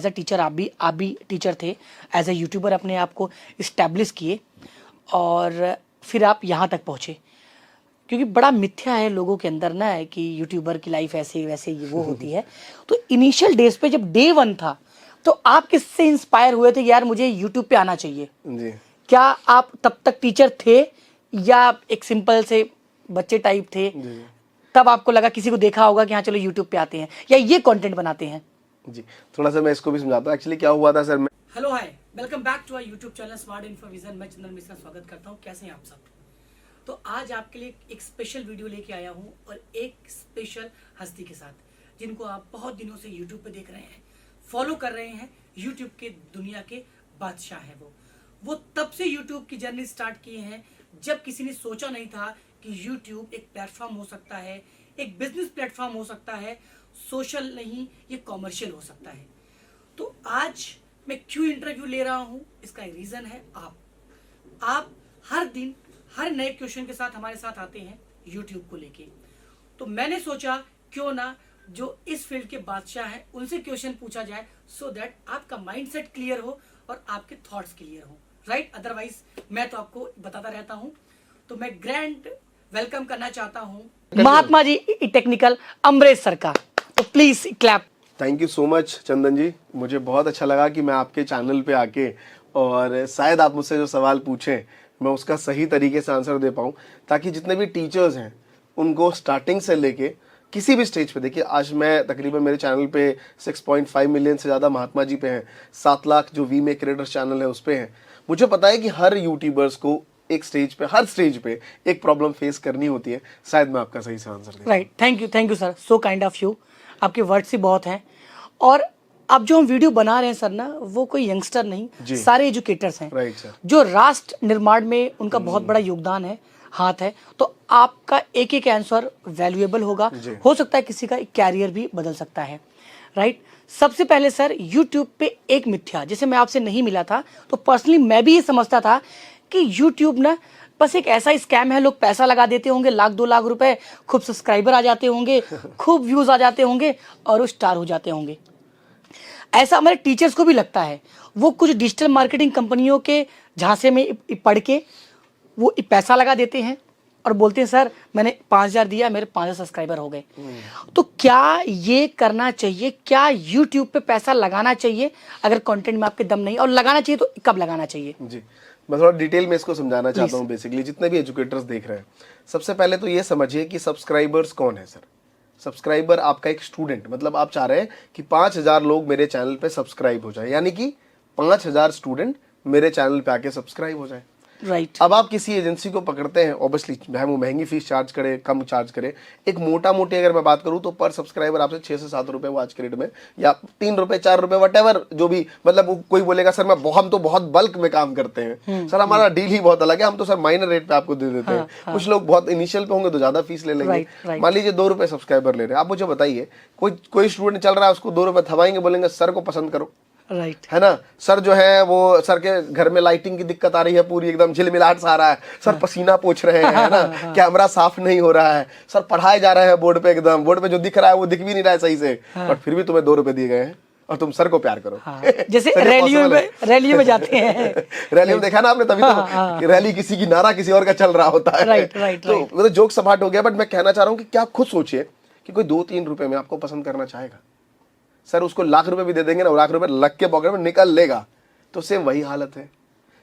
As a teacher आप भी teacher थे, एज अ यूट्यूबर अपने आप को इस्टेब्लिश किए और फिर आप यहाँ तक पहुँचे। क्योंकि बड़ा मिथ्या है लोगों के अंदर ना है कि यूट्यूबर की लाइफ ऐसे वैसे ये वो होती है। तो इनिशियल डेज पे जब डे 1 था तो आप किससे इंस्पायर हुए थे कि यार मुझे यूट्यूब पे आना चाहिए जी। क्या आप तब तक टीचर थे या एक सिंपल से बच्चे टाइप थे? जी। तब आपको लगा किसी को देखा होगा कि हाँ चलो यूट्यूब पे आते हैं या ये कंटेंट बनाते हैं? जी, थोड़ा सा मैं इसको भी समझाता हूँ। एक्चुअली क्या हुआ था सर, मैं hello hi, welcome back to our YouTube channel smart information. मैं चंदन मिश्रा स्वागत करता हूँ। कैसे हैं आप सब? तो आज आपके लिए एक स्पेशल वीडियो लेके आया हूँ और एक स्पेशल हस्ती के साथ जिनको आप बहुत दिनों से यूट्यूब पे देख रहे हैं, फॉलो कर रहे हैं। यूट्यूब के दुनिया के बादशाह हैं वो तब से यूट्यूब की जर्नी स्टार्ट किए हैं जब किसी ने सोचा नहीं था कि यूट्यूब एक प्लेटफॉर्म हो सकता है, एक बिजनेस प्लेटफॉर्म हो सकता है, सोशल नहीं ये कॉमर्शियल हो सकता है। तो आज मैं क्यों इंटरव्यू ले रहा हूं, इसका एक रीजन है आप हर दिन हर नए क्वेश्चन के साथ हमारे साथ आते हैं यूट्यूब को लेके। तो मैंने सोचा क्यों ना जो इस फील्ड के बादशाह हैं उनसे क्वेश्चन पूछा जाए, सो दैट आपका माइंडसेट क्लियर हो और आपके थॉट्स क्लियर हो, राइट? अदरवाइज मैं तो आपको बताता रहता हूं। तो मैं ग्रैंड वेलकम करना चाहता हूं महात्मा जी टेक्निकल अमरेश सर का। तो please clap. Thank you so much Chandan ji, मुझे बहुत अच्छा लगा कि मैं आपके चैनल पे आके और शायद आप मुझसे जो सवाल पूछें मैं उसका सही तरीके से आंसर दे पाऊँ, ताकि जितने भी टीचर्स हैं उनको स्टार्टिंग से लेके किसी भी स्टेज पे, देखिए आज मैं तकरीबन मेरे चैनल पे 6.5 मिलियन से ज़्यादा महात्मा जी पे हैं, 7 लाख जो वी मेक क्रिएटर्स चैनल है उस पे हैं। मुझे पता है कि हर यूट्यूबर्स को एक स्टेज पे, हर स्टेज पे एक प्रॉब्लम फेस करनी होती है। शायद मैं आपका सही से answer they. Right, thank you sir, so kind of you. आपके वर्ड्स ही बहुत हैं। और अब जो हम वीडियो बना रहे हैं सर ना, वो कोई यंगस्टर नहीं, सारे एजुकेटर्स हैं। Right sir. जो राष्ट्र निर्माण में उनका बहुत बड़ा योगदान है, हाथ है। तो आपका एक एक आंसर वैल्यूएबल होगा, हो सकता है किसी का कैरियर भी बदल सकता है, राइट? सबसे पहले सर, यूट्यूब पे एक मिथ्या, जैसे मैं आपसे नहीं मिला था तो पर्सनली मैं भी ये समझता था कि यूट्यूब ना बस एक ऐसा स्कैम है, लोग पैसा लगा देते होंगे, 1-2 लाख रुपए, खूब सब्सक्राइबर आ जाते होंगे, खूब व्यूज आ जाते होंगे और वो स्टार हो जाते होंगे। ऐसा हमारे टीचर्स को भी लगता है। वो कुछ डिजिटल मार्केटिंग कंपनियों के झांसे में पढ़ के वो पैसा लगा देते हैं और बोलते हैं सर मैंने 5,000 दिया, मेरे 5,000 सब्सक्राइबर हो गए। तो क्या ये करना चाहिए? क्या यूट्यूब पे पैसा लगाना चाहिए अगर कंटेंट में आपके दम नहीं, और लगाना चाहिए तो कब लगाना चाहिए? जी, मैं थोड़ा डिटेल में इसको समझाना चाहता हूँ। बेसिकली जितने भी एजुकेटर्स देख रहे हैं, सबसे पहले तो ये समझिए कि सब्सक्राइबर्स कौन है सर। सब्सक्राइबर आपका एक स्टूडेंट, मतलब आप चाह रहे हैं कि 5,000 लोग मेरे चैनल पे सब्सक्राइब हो जाए, यानी कि 5,000 स्टूडेंट मेरे चैनल पे आके सब्सक्राइब हो जाए। राइट। अब आप किसी एजेंसी को पकड़ते हैं, ऑब्वियसली चाहे वो महंगी फीस चार्ज करे, कम चार्ज करे, एक मोटा मोटी अगर मैं बात करूं तो पर सब्सक्राइबर आपसे 6 से 7 रुपए वो आज के रेट में, या 3 रुपए 4 रुपए वटेवर जो भी, मतलब कोई बोलेगा सर मैं हम तो बहुत बल्क में काम करते हैं सर, हमारा डील ही बहुत अलग है, हम तो सर माइनर रेट पे आपको दे देते हैं। कुछ लोग बहुत इनिशियल पे होंगे तो ज्यादा फीस ले लेंगे। मान लीजिए 2 रुपए सब्सक्राइबर ले रहे हैं, आप मुझे बताइए कोई स्टूडेंट चल रहा है, उसको 2 रुपए थमाएंगे, बोलेंगे सर को पसंद करो, राइट है ना? सर जो है वो सर के घर में लाइटिंग की दिक्कत आ रही है, पूरी एकदम झिलमिलाहट सा आ रहा है, सर पसीना पोंछ रहे हैं, है ना? कैमरा साफ नहीं हो रहा है, सर पढ़ाए जा रहे हैं बोर्ड पे, एकदम बोर्ड पे जो दिख रहा है वो दिख भी नहीं रहा है सही से, बट फिर भी तुम्हें 2 रुपए दिए गए हैं और तुम सर को प्यार करो। जैसे रैलियों में जाते हैं रैली में देखा ना आपने, तभी तो कि रैली किसी की नारा किसी और का चल रहा होता है। राइट। तो मतलब जोक सपाट हो गया, बट मैं कहना चाह रहा हूँ कि क्या आप खुद सोचिए कि कोई 2-3 रुपए में आपको पसंद करना चाहेगा? सर उसको लाख रुपए भी दे देंगे ना, लाख रुपए लग के पॉकेट में निकल लेगा। तो सेम वही हालत है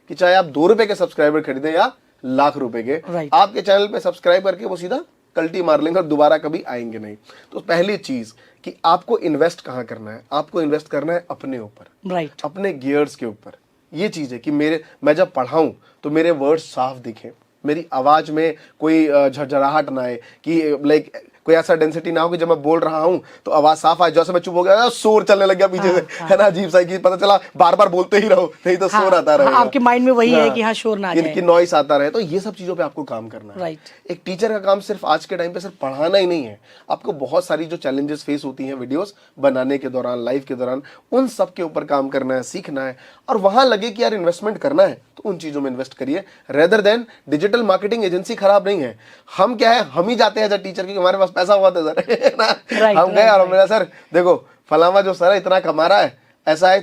कि चाहे आप 2 रुपए के सब्सक्राइबर खरीदें या लाख रुपए के, आपके चैनल पे सब्सक्राइब करके वो सीधा कल्टी मार लेंगे और दोबारा कभी आएंगे नहीं। तो पहली चीज कि आपको इन्वेस्ट कहाँ करना है, आपको इन्वेस्ट करना है अपने ऊपर, राइट, अपने गियर्स के ऊपर। ये चीज है कि मैं जब पढ़ाऊं तो मेरे वर्ड्स साफ दिखें, मेरी आवाज में कोई झरझराहट ना आए, कि लाइक कोई ऐसा डेंसिटी ना हो कि जब मैं बोल रहा हूं तो आवाज साफ आए, जैसे मैं चुप हो गया शोर चलने लग गया पीछे से, है ना? अजीब सा, कि पता चला बार बार बोलते ही रहो, नहीं तो शोर आता रहेगा। आपके माइंड में वही है कि हाँ शोर ना जाए, कि नॉइस आता रहे। तो ये सब चीजों पे आपको काम करना है। राइट। एक टीचर का काम सिर्फ आज के टाइम पे सिर्फ पढ़ाना ही नहीं है, आपको बहुत सारी जो चैलेंजेस फेस होती हैं वीडियोस बनाने के दौरान, लाइव के दौरान, उन सब के ऊपर काम करना है, सीखना है। और वहां लगे कि यार इन्वेस्टमेंट करना है तो उन चीजों में इन्वेस्ट करिए, rather than digital marketing agency खराब नहीं है। हम क्या है, हम ही जाते हैं एज अ टीचर, क्योंकि हमारे पास पैसा हुआ था सर, हम गए और हमने सर देखो फलावा जो सर इतना कमा रहा है, ऐसा है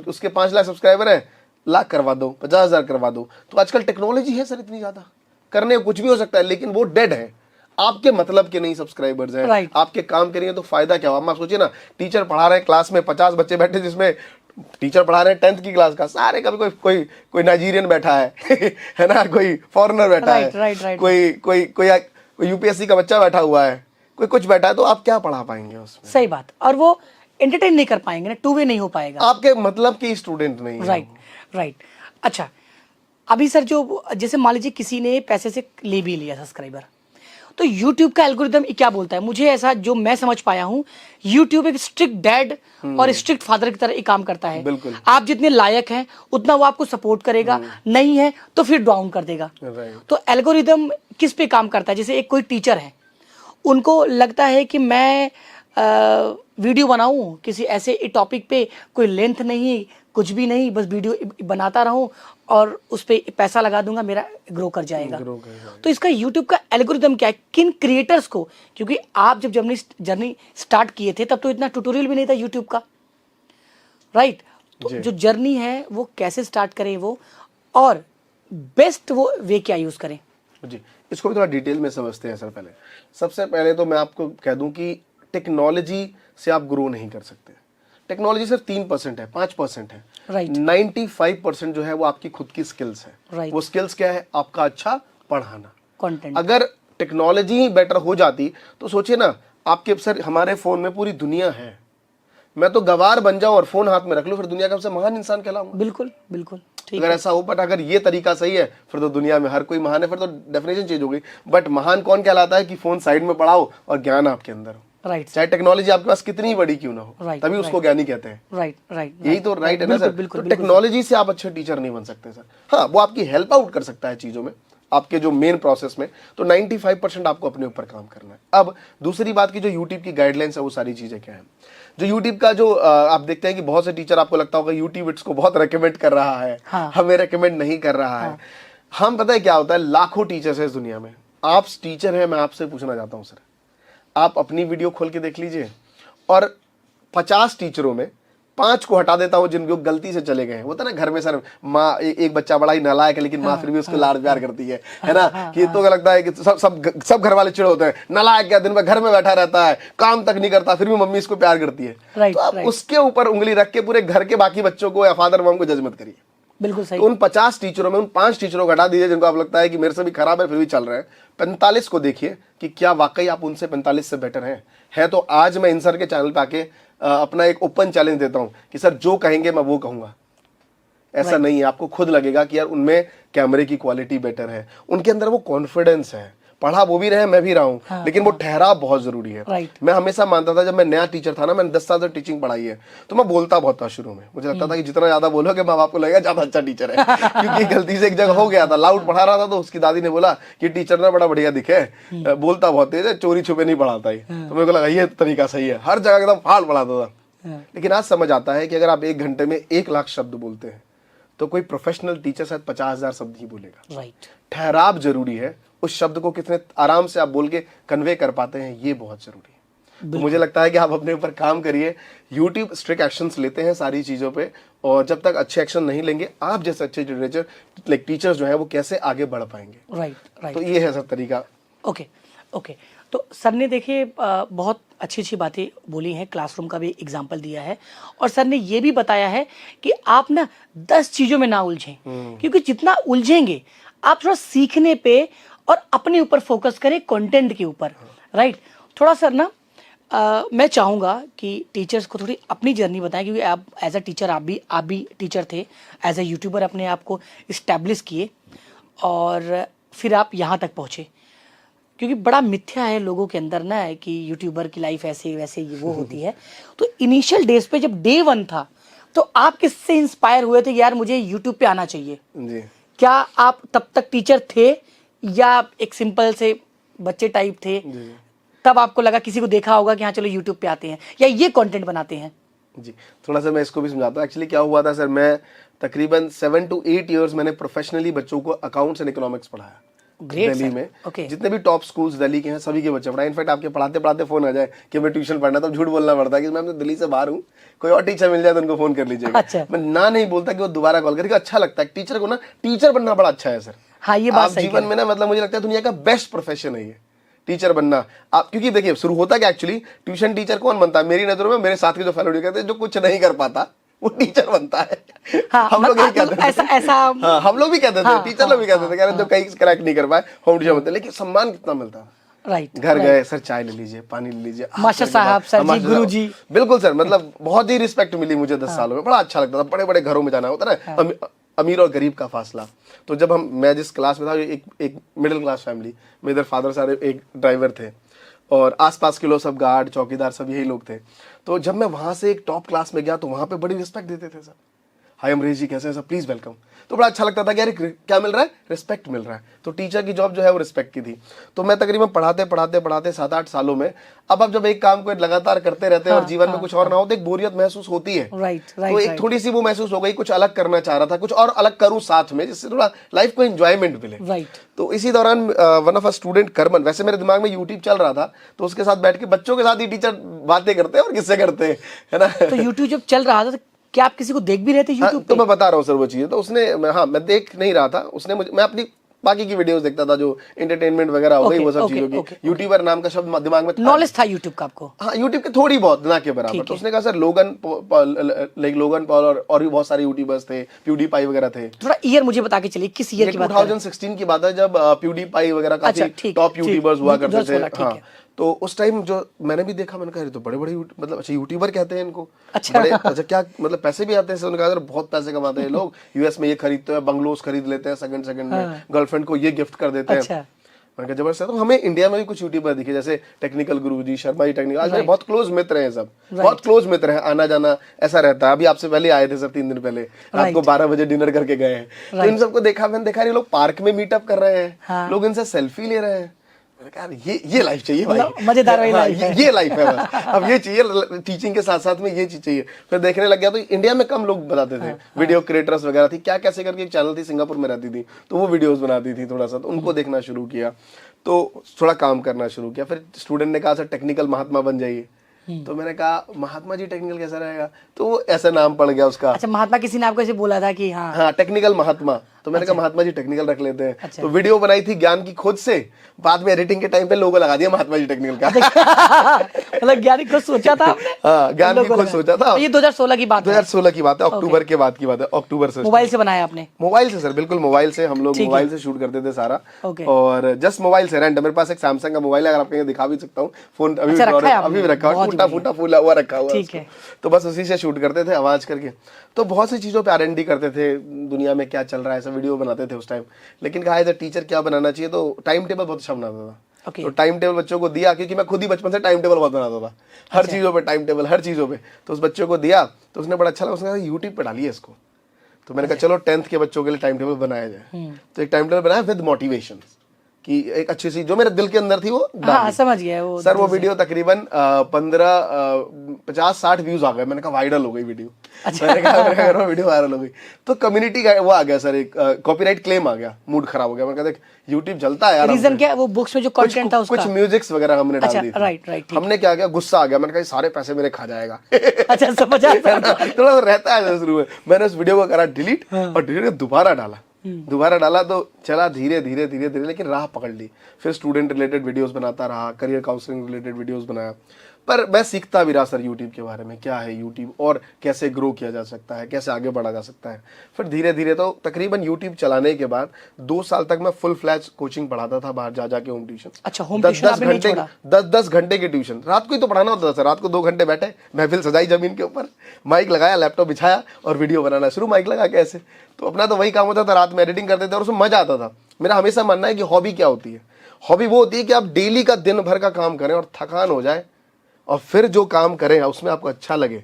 उसके 5 लाख सब्सक्राइबर है, लाख करवा दो, 50,000 करवा दो। तो आजकल टेक्नोलॉजी है सर इतनी ज्यादा, करने को कुछ भी हो सकता है, लेकिन वो डेड है। आपके मतलब के नहीं सब्सक्राइबर्स हैं, Right. आपके काम करेंगे तो फायदा क्या हुआ। आप सोचिए ना, टीचर पढ़ा रहे हैं, क्लास में 50 बच्चे बैठे, जिसमें टीचर पढ़ा रहे हैं 10th की क्लास का, सारे कभी कोई कोई कोई नाइजीरियन बैठा है है ना, कोई फॉरेनर बैठा Right, है, right, right. कोई यूपीएससी का बच्चा बैठा हुआ है, कोई कुछ बैठा है, तो आप क्या पढ़ा पाएंगे उसमें? सही बात। और वो एंटरटेन नहीं कर पाएंगे ना, टू वे नहीं हो पाएगा। आपके मतलब की स्टूडेंट नहीं है। Right right. अच्छा, अभी सर जो जैसे मान लीजिए किसी ने पैसे से ले भी लिया सब्सक्राइबर, तो YouTube का एल्गोरिदम क्या बोलता है? मुझे ऐसा जो मैं समझ पाया हूँ, YouTube एक स्ट्रिक्ट डैड और स्ट्रिक्ट फादर की तरह एक काम करता है। बिल्कुल। आप जितने लायक हैं उतना वो आपको सपोर्ट करेगा, नहीं है तो फिर डाउन कर देगा। Right. तो एल्गोरिदम किस पे काम करता है? जैसे एक कोई टीचर है, उनको लगता है कि मैं वीडियो बनाऊं किसी ऐसे टॉपिक पे, कोई लेंथ नहीं, कुछ भी नहीं, बस वीडियो बनाता रहूं और उस पे पैसा लगा दूंगा, मेरा ग्रो कर जाएगा। तो इसका YouTube का एल्गोरिदम क्या है? किन क्रिएटर्स को, क्योंकि आप जब जर्नी स्टार्ट किए थे तब तो इतना ट्यूटोरियल भी नहीं था YouTube का, राइट? तो जो जर्नी है वो कैसे स्टार्ट करें वो, और बेस्ट वो वे क्या यूज करें? जी, इसको भी थोड़ा डिटेल में समझते हैं सर। पहले सबसे पहले तो मैं आपको कह दूं कि टेक्नोलॉजी से आप ग्रो नहीं कर सकते। टेक्नोलॉजी सिर्फ 3% है, 5% है। राइट। 95% जो है वो आपकी खुद की स्किल्स है। राइट। वो स्किल्स क्या है? आपका अच्छा पढ़ाना, कंटेंट। अगर टेक्नोलॉजी ही बेटर हो जाती तो सोचिए ना, आपके सर हमारे फोन में पूरी दुनिया है, मैं तो गवार बन जाऊं और फोन हाथ में रख लूं, फिर दुनिया का सबसे महान इंसान कहलाऊंगा। बिल्कुल बिल्कुल ठीक अगर ऐसा हो, बट अगर ये तरीका सही है फिर तो दुनिया में हर कोई महान है, फिर तो डेफिनेशन चेंज हो गई। बट महान कौन कहलाता है? कि फोन साइड में पड़ा हो और ज्ञान आपके अंदर हो। राइट चाहे टेक्नोलॉजी आपके पास कितनी बड़ी क्यों ना हो, Right, तभी उसको ज्ञानी कहते हैं। Right right. यही तो राइट है ना सर। बिल्कुल तो टेक्नोलॉजी से आप अच्छे टीचर नहीं बन सकते सर। हाँ, वो आपकी हेल्प आउट कर सकता है चीजों में, आपके जो मेन प्रोसेस में। तो 95% आपको अपने ऊपर काम करना है। अब दूसरी बात की जो यूट्यूब की गाइडलाइंस है, वो सारी चीजें क्या है? जो यूट्यूब का जो आप देखते हैं कि बहुत से टीचर, आपको लगता होगा यूट्यूब इसको बहुत रेकमेंड कर रहा है, हमें रेकमेंड नहीं कर रहा है। हम पता है क्या होता है, लाखों टीचर्स है इस दुनिया में, आप टीचर हैं, मैं आपसे पूछना चाहता हूं सर, आप अपनी वीडियो खोल के देख लीजिए और 50 टीचरों में 5 को हटा देता हूं जिनको गलती से चले गए हैं। होता है ना घर में सर, माँ एक बच्चा बड़ा ही नालायक है लेकिन माँ फिर भी उसको लाड प्यार करती है ना, कि तो लगता है कि सब घर वाले चिड़ होते हैं, नालायक क्या, दिन भर घर में बैठा रहता है, काम तक नहीं करता, फिर भी मम्मी इसको प्यार करती है। तो आप उसके ऊपर उंगली रख के पूरे घर के बाकी बच्चों को या फादर मॉम को जज मत करिए। बिल्कुल सही। तो उन 50 टीचरों में उन 5 टीचरों को हटा दीजिए जिनको आप लगता है कि मेरे से भी खराब है फिर भी चल रहे हैं। 45 को देखिए कि क्या वाकई आप उनसे 45 से बेटर हैं। है तो आज मैं इन सर के चैनल पे आके अपना एक ओपन चैलेंज देता हूं कि सर जो कहेंगे मैं वो कहूंगा। ऐसा नहीं है, आपको खुद लगेगा कि यार उनमें कैमरे की क्वालिटी बेटर है, उनके अंदर वो कॉन्फिडेंस है, पढ़ा वो भी रहे मैं भी रहा हूं, लेकिन वो ठहराव बहुत जरूरी है। मैं हमेशा मानता था, जब मैं नया टीचर था ना, मैंने 10 साल तक टीचिंग पढ़ाई है, तो मैं बोलता बहुत था शुरू में। मुझे लगता था कि जितना ज्यादा बोलोगे माँ बाप को लगेगा ज्यादा अच्छा टीचर है क्योंकि गलती से एक जगह हो गया था, लाउड पढ़ा रहा था तो उसकी दादी ने बोला कि टीचर ना बड़ा बढ़िया दिखे, बोलता बहुत तेज है, चोरी छुपे नहीं पढ़ाता ही। तो मेरे को लगा ये तरीका सही है, हर जगह एकदम फाड़ पढ़ाता था। लेकिन आज समझ आता है कि अगर आप 1 घंटे में 1 लाख शब्द बोलते हैं तो कोई प्रोफेशनल टीचर शायद 50,000 शब्द ही बोलेगा। राइट। ठहराव जरूरी है, उस शब्द को कितने आराम से आप बोल के कन्वे कर पाते हैं, ये बहुत जरूरी है। तो मुझे लगता है कि आप अपने ऊपर काम करिए। YouTube स्ट्रिक्ट एक्शंस लेते हैं सारी चीजों पे, और जब तक अच्छे एक्शन नहीं लेंगे, आप जैसे अच्छे टीचर्स जो है वो कैसे आगे बढ़ पाएंगे। राइट। तो ये है सर तरीका। ओके। तो सर ने देखिए बहुत अच्छी अच्छी बातें बोली हैं, क्लासरूम का भी एग्जाम्पल दिया है, और सर ने ये भी बताया है कि आप ना 10 चीजों में ना उलझें, क्योंकि जितना उलझेंगे आप थोड़ा सीखने पे और अपने ऊपर फोकस करें, कंटेंट के ऊपर। राइट। थोड़ा सर ना मैं चाहूँगा कि टीचर्स को थोड़ी अपनी जर्नी बताएं, क्योंकि आप एज अ टीचर आप भी टीचर थे, एज अ यूट्यूबर अपने आप को इस्टेब्लिश किए और फिर आप यहाँ तक पहुँचे। क्योंकि बड़ा मिथ्या है लोगों के अंदर ना कि यूट्यूबर की लाइफ ऐसे वैसे ये वो होती है। तो इनिशियल डेज पे जब डे 1 था तो आप किससे इंस्पायर हुए थे कि यार मुझे यूट्यूब पे आना चाहिए? जी। क्या आप तब तक टीचर थे या एक सिंपल से बच्चे टाइप थे? तब आपको लगा, किसी को देखा होगा कि हाँ चलो यूट्यूब पे आते हैं या ये कंटेंट बनाते हैं? जी, थोड़ा सा मैं इसको भी समझाता हूँ। एक्चुअली क्या हुआ था सर, मैं तकरीबन 7 to 8 ईयर्स मैंने प्रोफेशनली बच्चों को अकाउंट्स एंड इकोनॉमिक्स पढ़ाया। Great, Delhi sir. में। Okay. जितने भी टॉप स्कूल्स दिल्ली के हैं सभी के बच्चे पढ़ाए। इनफैक्ट आपके पढ़ाते पढ़ाते फोन आ जाए कि मैं ट्यूशन पढ़ना, तो झूठ बोलना पड़ता है कि मैम तो दिल्ली से बाहर हूँ, कोई और टीचर मिल जाए तो उनको फोन कर लीजिएगा। अच्छा। मैं ना नहीं बोलता कि वो दोबारा कॉल करेगा। अच्छा लगता है टीचर को ना, टीचर बनना बड़ा अच्छा है सर। हाँ, ये बात आप सही जीवन में ना, मतलब मुझे लगता है दुनिया का बेस्ट प्रोफेशन है ये, टीचर बनना। आप क्योंकि देखिए शुरू होता क्या एक्चुअली, ट्यूशन टीचर कौन बनता है मेरी नजरों में, मेरे साथ के जो फेलो कहते हैं जो कुछ नहीं कर पाता वो टीचर बनता है। हाँ, हम लोग यही कहते थे। ऐसा हाँ, हम लोग भी कहते थे, हाँ, टीचर लोग भी कहते थे कि अरे जो कहीं क्रैक नहीं कर पाए होम टीचर बनते, लेकिन सम्मान कितना मिलता है। राइट, घर गए सर चाय ले लीजिए, पानी ले लीजिए, मास्टर साहब, सर जी, गुरु जी। बिल्कुल सर, मतलब बहुत ही रिस्पेक्ट मिली मुझे 10 सालों में। बड़ा अच्छा लगता था। बड़े बड़े घरों में जाना होता ना, अमीर और गरीब का फासला। तो जब मैं जिस क्लास में था, एक मिडिल क्लास फैमिली, मेरे फादर साहब एक ड्राइवर थे और आसपास के लोग सब गार्ड चौकीदार सब यही लोग थे। तो जब मैं वहां से एक टॉप क्लास में गया तो वहां पे बड़ी रिस्पेक्ट देते थे सर। हाय अमरीश जी कैसे हैं सर, प्लीज वेलकम। तो बड़ा अच्छा लगता था कि अरे क्या मिल रहा है, रिस्पेक्ट मिल रहा है। तो टीचर की जॉब जो है वो रिस्पेक्ट की थी। तो मैं तकरीबन पढ़ाते पढ़ाते पढ़ाते 7-8 सालों में, अब आप जब एक काम को लगातार करते रहते हैं और जीवन में कुछ और ना हो तो एक बोरियत महसूस होती है। तो एक थोड़ी सी वो महसूस हो गई, कुछ अलग करना चाह रहा था, कुछ और अलग करूं साथ में, जिससे थोड़ा लाइफ को एंजॉयमेंट मिले। तो इसी दौरान one of a student Karman, वैसे मेरे दिमाग में यूट्यूब चल रहा था तो उसके साथ बैठ के बच्चों के साथ ही टीचर बातें करते हैं और किससे करते हैं, है ना। तो यूट्यूब जब चल रहा था तो क्या आप किसी को देख भी रहे थे यूट्यूब पे? तो मैं बता रहा हूँ सर वो चीज़। तो उसने, हाँ मैं देख नहीं रहा था, उसने मुझे, मैं अपनी बाकी की वीडियोस देखता था जो एंटेरमेंट वगैरह हो गई वो सब चीजों की। यूट्यूबर नाम का शब्द दिमाग में नॉलेज था यूट्यूब का आपको? हाँ, यूट्यूब के थोड़ी बहुत ना के बराबर। तो उसने कहा सर लोगन पॉल और भी बहुत सारे यूट्यूबर्स थे, प्यूडीपाई वगैरह थे। थोड़ा ईयर मुझे बता के चलिए, किस ईयर की बात है? 2016 की बात है जब प्यूडीपाई वगैरह काफी टॉप यूट्यूबर्स हुआ करते थे। हाँ, तो उस टाइम जो मैंने भी देखा, मैंने कहा तो बड़े बड़े मतलब अच्छा यूट्यूबर कहते हैं इनको। अच्छा, बड़े अच्छा क्या मतलब पैसे भी आते हैं। उन्होंने कहा बहुत पैसे कमाते हैं लोग, यूएस में ये खरीदते हैं, बंगलोस खरीद लेते हैं सेकंड में, गर्लफ्रेंड को ये गिफ्ट कर देते हैं। मैंने कहा जबरदस्त है। तो हमें इंडिया में भी कुछ यूट्यूबर दिखे, जैसे टेक्निकल गुरुजी, शर्मा जी टेक्निकल, आज मेरे बहुत क्लोज मित्र हैं सब, बहुत क्लोज मित्र हैं, आना जाना ऐसा रहता है। अभी आपसे पहले आए थे सर 3 दिन पहले, रात को 12 बजे डिनर करके गए हैं। तो इन सबको देखा, मैंने देखा ये लोग पार्क में मीटअप कर रहे हैं, लोग इनसे सेल्फी ले रहे हैं। ये लाइफ चाहिए भाई, मजेदार वाली लाइफ है। ये लाइफ है बस। अब ये चाहिए, टीचिंग के साथ साथ में ये चीज चाहिए। फिर देखने लग गया तो इंडिया में कम लोग बताते थे। वीडियो क्रिएटर्स वगैरह थी, क्या कैसे करके एक चैनल थी सिंगापुर में रहती थी, तो वो वीडियोस बनाती थी थोड़ा सा, तो उनको देखना शुरू किया, तो थोड़ा काम करना शुरू किया। फिर स्टूडेंट ने कहा सर टेक्निकल महात्मा बन जाइए। तो मैंने कहा महात्मा जी टेक्निकल कैसा रहेगा, तो वो ऐसा नाम पड़ गया उसका। अच्छा, महात्मा किसी ने आपको ऐसे बोला था कि हाँ टेक्निकल महात्मा, तो मैंने कहा महात्मा जी टेक्निकल रख लेते हैं। तो वीडियो बनाई थी ज्ञान की खुद से, बाद में एडिटिंग के टाइम पे लोगो लगा दिया महात्मा जी टेक्निकल का। मतलब ज्ञान की खुद सोचा था आपने? हाँ, ज्ञान की खुद सोचा था। ये 2016 की बात है? 2016 की बात है, अक्टूबर के बाद की बात है, अक्टूबर से। मोबाइल से बनाया आपने? मोबाइल से सर, बिल्कुल मोबाइल से। हम लोग मोबाइल से शूट करते थे सारा, और जस्ट मोबाइल से रेंट। मेरे पास एक सैमसंग का मोबाइल है, अगर आपको दिखा भी सकता हूँ, फोन अभी भी रखा हुआ, फूटा फूला हुआ रखा हुआ है, तो बस उसी से शूट करते थे आवाज करके। तो बहुत सी चीजों पे R&D करते थे, दुनिया में क्या चल रहा है ऐसा वीडियो बनाते थे उस टाइम। लेकिन कहा था टीचर क्या बनाना चाहिए, तो टाइम टेबल बहुत अच्छा बनाता था। तो टाइम टेबल बच्चों को दिया, क्योंकि मैं खुद ही बचपन से टाइम टेबल बहुत बनाता था, हर चीजों पे टाइम टेबल, हर चीजों पे। तो उस बच्चों को दिया, तो उसने बड़ा अच्छा लगा, उसने कहा यूट्यूब पे डालिए इसको। तो मैंने कहा चलो 10th के बच्चों के लिए टाइम टेबल बनाया जाए। तो एक टाइम टेबल बनाया विद मोटिवेशन, कि एक अच्छी सी जो मेरे दिल के अंदर थी वो समझ गया वो। सर वो वीडियो तकरीबन 50-60 व्यूज आ गए। मैंने कहा वायरल हो गई वीडियो। मैंने कहा वीडियो वायरल हो गई, तो कम्युनिटी का वो आ गया सर, एक कॉपीराइट क्लेम आ गया, मूड खराब हो गया। मैंने कहा देख यूट्यूब चलता है यार। रीजन क्या? वो बुक्स में जो कंटेंट था उसका, कुछ म्यूजिक्स वगैरह हमने डाल दी। राइट। हमने क्या किया, गुस्सा आ गया, मैंने कहा सारे पैसे मेरे खा जाएगा। अच्छा, समझ आया। थोड़ा रहता है शुरू में। मैंने उस वीडियो को करा डिलीट, और डिलीट दोबारा डाला तो चला धीरे धीरे, लेकिन राह पकड़ ली। फिर स्टूडेंट रिलेटेड वीडियोस बनाता रहा, करियर काउंसलिंग रिलेटेड वीडियोस बनाया। पर मैं सीखता भी रहा सर यूट्यूब के बारे में, क्या है यूट्यूब और कैसे ग्रो किया जा सकता है, कैसे आगे बढ़ा जा सकता है। फिर धीरे धीरे, तो तकरीबन यूट्यूब चलाने के बाद 2 साल तक मैं फुल फ्लैश कोचिंग पढ़ाता था बाहर जा जाके, होम ट्यूशन। अच्छा, होम ट्यूशन आपने नहीं छोड़ा? 10 घंटे की ट्यूशन, रात को ही तो पढ़ाना होता था सर। रात को 2 घंटे बैठे, महफिल सजाई जमीन के ऊपर, माइक लगाया, लैपटॉप बिछाया और वीडियो बनाना शुरू, माइक लगा के ऐसे। तो अपना तो वही काम होता था, रात में एडिटिंग करते थे और उसमें मजा आता था। मेरा हमेशा मानना है कि हॉबी क्या होती है, हॉबी वो होती है कि आप डेली का दिन भर का काम करें और थकान हो जाए, और फिर जो काम करें उसमें आपको अच्छा लगे,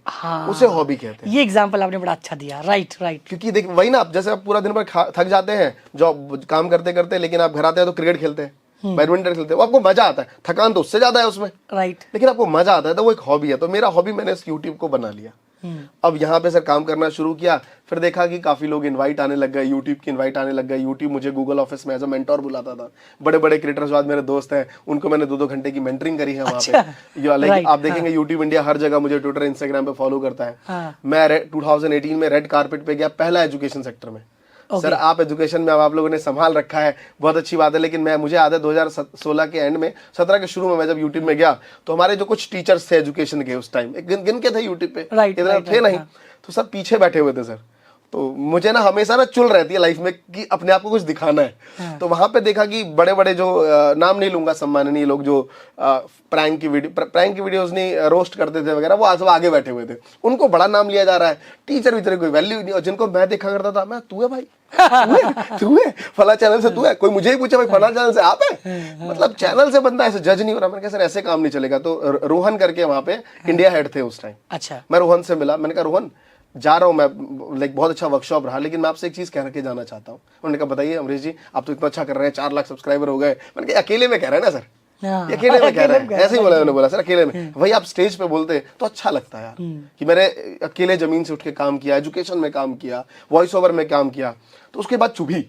उसे हॉबी कहते हैं। ये एग्जांपल आपने बड़ा अच्छा दिया। राइट। क्योंकि देख वही ना, आप जैसे आप पूरा दिन भर थक जाते हैं जॉब काम करते करते, लेकिन आप घर आते हैं तो क्रिकेट खेलते हैं, बैडमिंटन खेलते हैं, वो आपको मजा आता है। थकान तो उससे ज्यादा है उसमें, राइट, लेकिन आपको मजा आता है, तो वो एक हॉबी है। तो मेरा हॉबी मैंने इस यूट्यूब को बना लिया। अब यहाँ पे सर काम करना शुरू किया, फिर देखा कि काफी लोग इनवाइट आने लग गए, यूट्यूब की इनवाइट आने लग गए। यूट्यूब मुझे गूगल ऑफिस में एज अ मेंटोर बुलाता था। बड़े बड़े क्रिएटर्स बाद मेरे दोस्त हैं, उनको मैंने 2-2 घंटे की मेंटरिंग करी है वहाँ पे। लाइक आप देखेंगे यूट्यूब इंडिया हर जगह मुझे ट्विटर इंस्टाग्राम पे फॉलो करता है। मैं 2018 में रेड कारपेट पे गया, पहला एजुकेशन सेक्टर में। सर आप एजुकेशन में अब आप लोगों ने संभाल रखा है, बहुत अच्छी बात है, लेकिन मुझे याद है 2016 के एंड में, 17 के शुरू में मैं जब यूट्यूब में गया तो हमारे जो कुछ टीचर्स थे एजुकेशन के उस टाइम, एक गिन के थे यूट्यूब पे, इधर थे नहीं, तो सब पीछे बैठे हुए थे सर। तो मुझे ना हमेशा ना चुल रहती है लाइफ में कि अपने आप को कुछ दिखाना है। तो वहां पे देखा कि बड़े बड़े जो नाम नहीं लूंगा, सम्माननीय लोग जो प्रैंक की वीडियोस नहीं रोस्ट करते थे वगैरह, वो आज आगे बैठे हुए थे, उनको बड़ा नाम लिया जा रहा है। टीचर वीचर कोई वैल्यू नहीं, और जिनको मैं देखा करता था, मैं तू है भाई, तू है फला चैनल से, तू है, कोई मुझे ही पूछे भाई फला चैनल से आप है, मतलब चैनल से बंदा ऐसे जज नहीं हो रहा। मैंने कहा सर ऐसे काम नहीं चलेगा। तो रोहन करके वहां पे इंडिया हेड थे उस टाइम। अच्छा, मैं रोहन से मिला, मैंने कहा रोहन जा रहा हूँ मैं, लाइक बहुत अच्छा वर्कशॉप रहा, लेकिन मैं आपसे एक चीज कह के जाना चाहता हूँ। उन्होंने कहा बताइए अमरीश जी, आप तो इतना अच्छा कर रहे हैं, 4 लाख सब्सक्राइबर हो गए। मैंने कहा अकेले में कह रहे हैं ना सर, अकेले में कह रहे हैं, ऐसे ही बोला उन्होंने, बोला सर अकेले में। भाई आप स्टेज पे बोलते तो अच्छा लगता है यार, कि मैंने अकेले जमीन से उठ के काम किया, एजुकेशन में काम किया, वॉइस ओवर में काम किया। तो उसके बाद चुभी।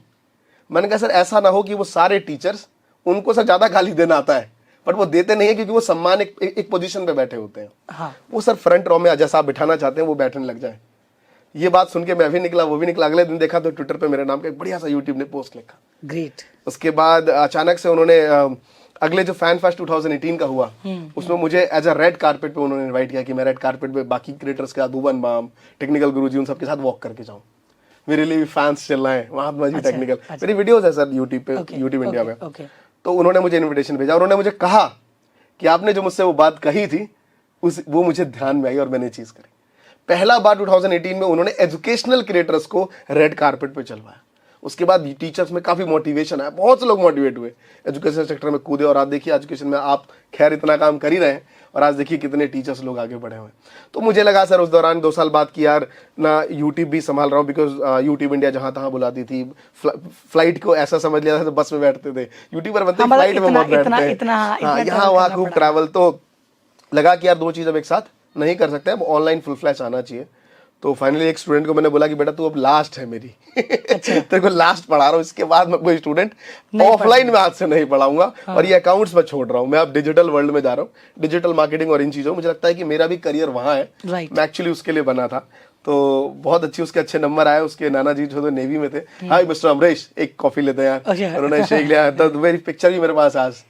मैंने कहा सर ऐसा ना हो कि वो सारे टीचर्स, उनको सर ज्यादा गाली देना आता है, बट वो देते नहीं है क्योंकि वो सम्मान एक पोजीशन पे बैठे होते हैं। हाँ। वो सर फ्रंट रो में जैसा आप बिठाना चाहते हैं वो बैठने लग जाए। ये बात सुन के मैं भी निकला, वो भी निकला। अगले दिन देखा तो ट्विटर पे मेरे नाम का एक बढ़िया सा यूट्यूब ने पोस्ट लिखा। ग्रेट। उसके बाद अचानक से उन्होंने अगले जो फैन फेस्ट 2018 का हुआ, उसमें मुझे एज अ रेड कारपेट पे उन्होंने इनवाइट किया कि मैं रेड कारपेट पे बाकी क्रिएटर्स के साथ, भुवन बाम, टेक्निकल गुरुजी, उन सबके साथ वॉक करके जाऊं। मेरे लिए भी फैंस चल रहे हैं, महात्मा जी टेक्निकल, मेरी वीडियोस है सर यूट्यूब पे, यूट्यूब इंडिया में। तो उन्होंने मुझे इन्विटेशन भेजा, उन्होंने मुझे कहा कि आपने जो मुझसे वो बात कही थी वो मुझे ध्यान में आई और मैंने चीज करी। पहला बार 2018 में उन्होंने एजुकेशनल क्रिएटर्स को रेड कारपेट पे चलवाया। उसके बाद टीचर्स में काफी मोटिवेशन आया, बहुत से लोग मोटिवेट हुए, एजुकेशन सेक्टर में कूदे। और आज देखिए एजुकेशन में आप खैर इतना काम कर ही रहे हैं, और आज देखिए कितने टीचर्स लोग आगे बढ़े हुए। तो मुझे लगा सर उस दौरान 2 साल बाद कि यार ना यूट्यूब भी संभाल रहा हूँ, बिकॉज यूट्यूब इंडिया जहां तहां बुलाती थी, फ्लाइट को ऐसा समझ लिया था तो बस में बैठते थे, यूट्यूबर बनते फ्लाइट में बहुत बैठते हैं, यहाँ वहाँ खूब ट्रैवल। तो लगा कि यार 2 चीज अब एक साथ नहीं कर सकते, अब ऑनलाइन फुल फ्लैश आना चाहिए। तो फाइनली एक स्टूडेंट को मैंने बोला कि बेटा तू अब लास्ट है मेरी, अच्छा। तेरे को लास्ट पढ़ा रहा हूँ, इसके बाद मैं कोई स्टूडेंट ऑफलाइन में आज से नहीं पढ़ाऊंगा। हाँ। और ये अकाउंट्स में छोड़ रहा हूँ, मैं अब डिजिटल वर्ल्ड में जा रहा हूँ, डिजिटल मार्केटिंग और इन चीजों। मुझे लगता है कि मेरा भी करियर वहाँ है, मैं एक्चुअली उसके लिए बना था। तो बहुत अच्छी उसके अच्छे नंबर आए। उसके नाना जी जो नेवी में थे, हाय मिस्टर अमरीश, एक कॉफी लेते हैं यार, उन्होंने शेक लिया। तो मेरी पिक्चर भी मेरे पास आज,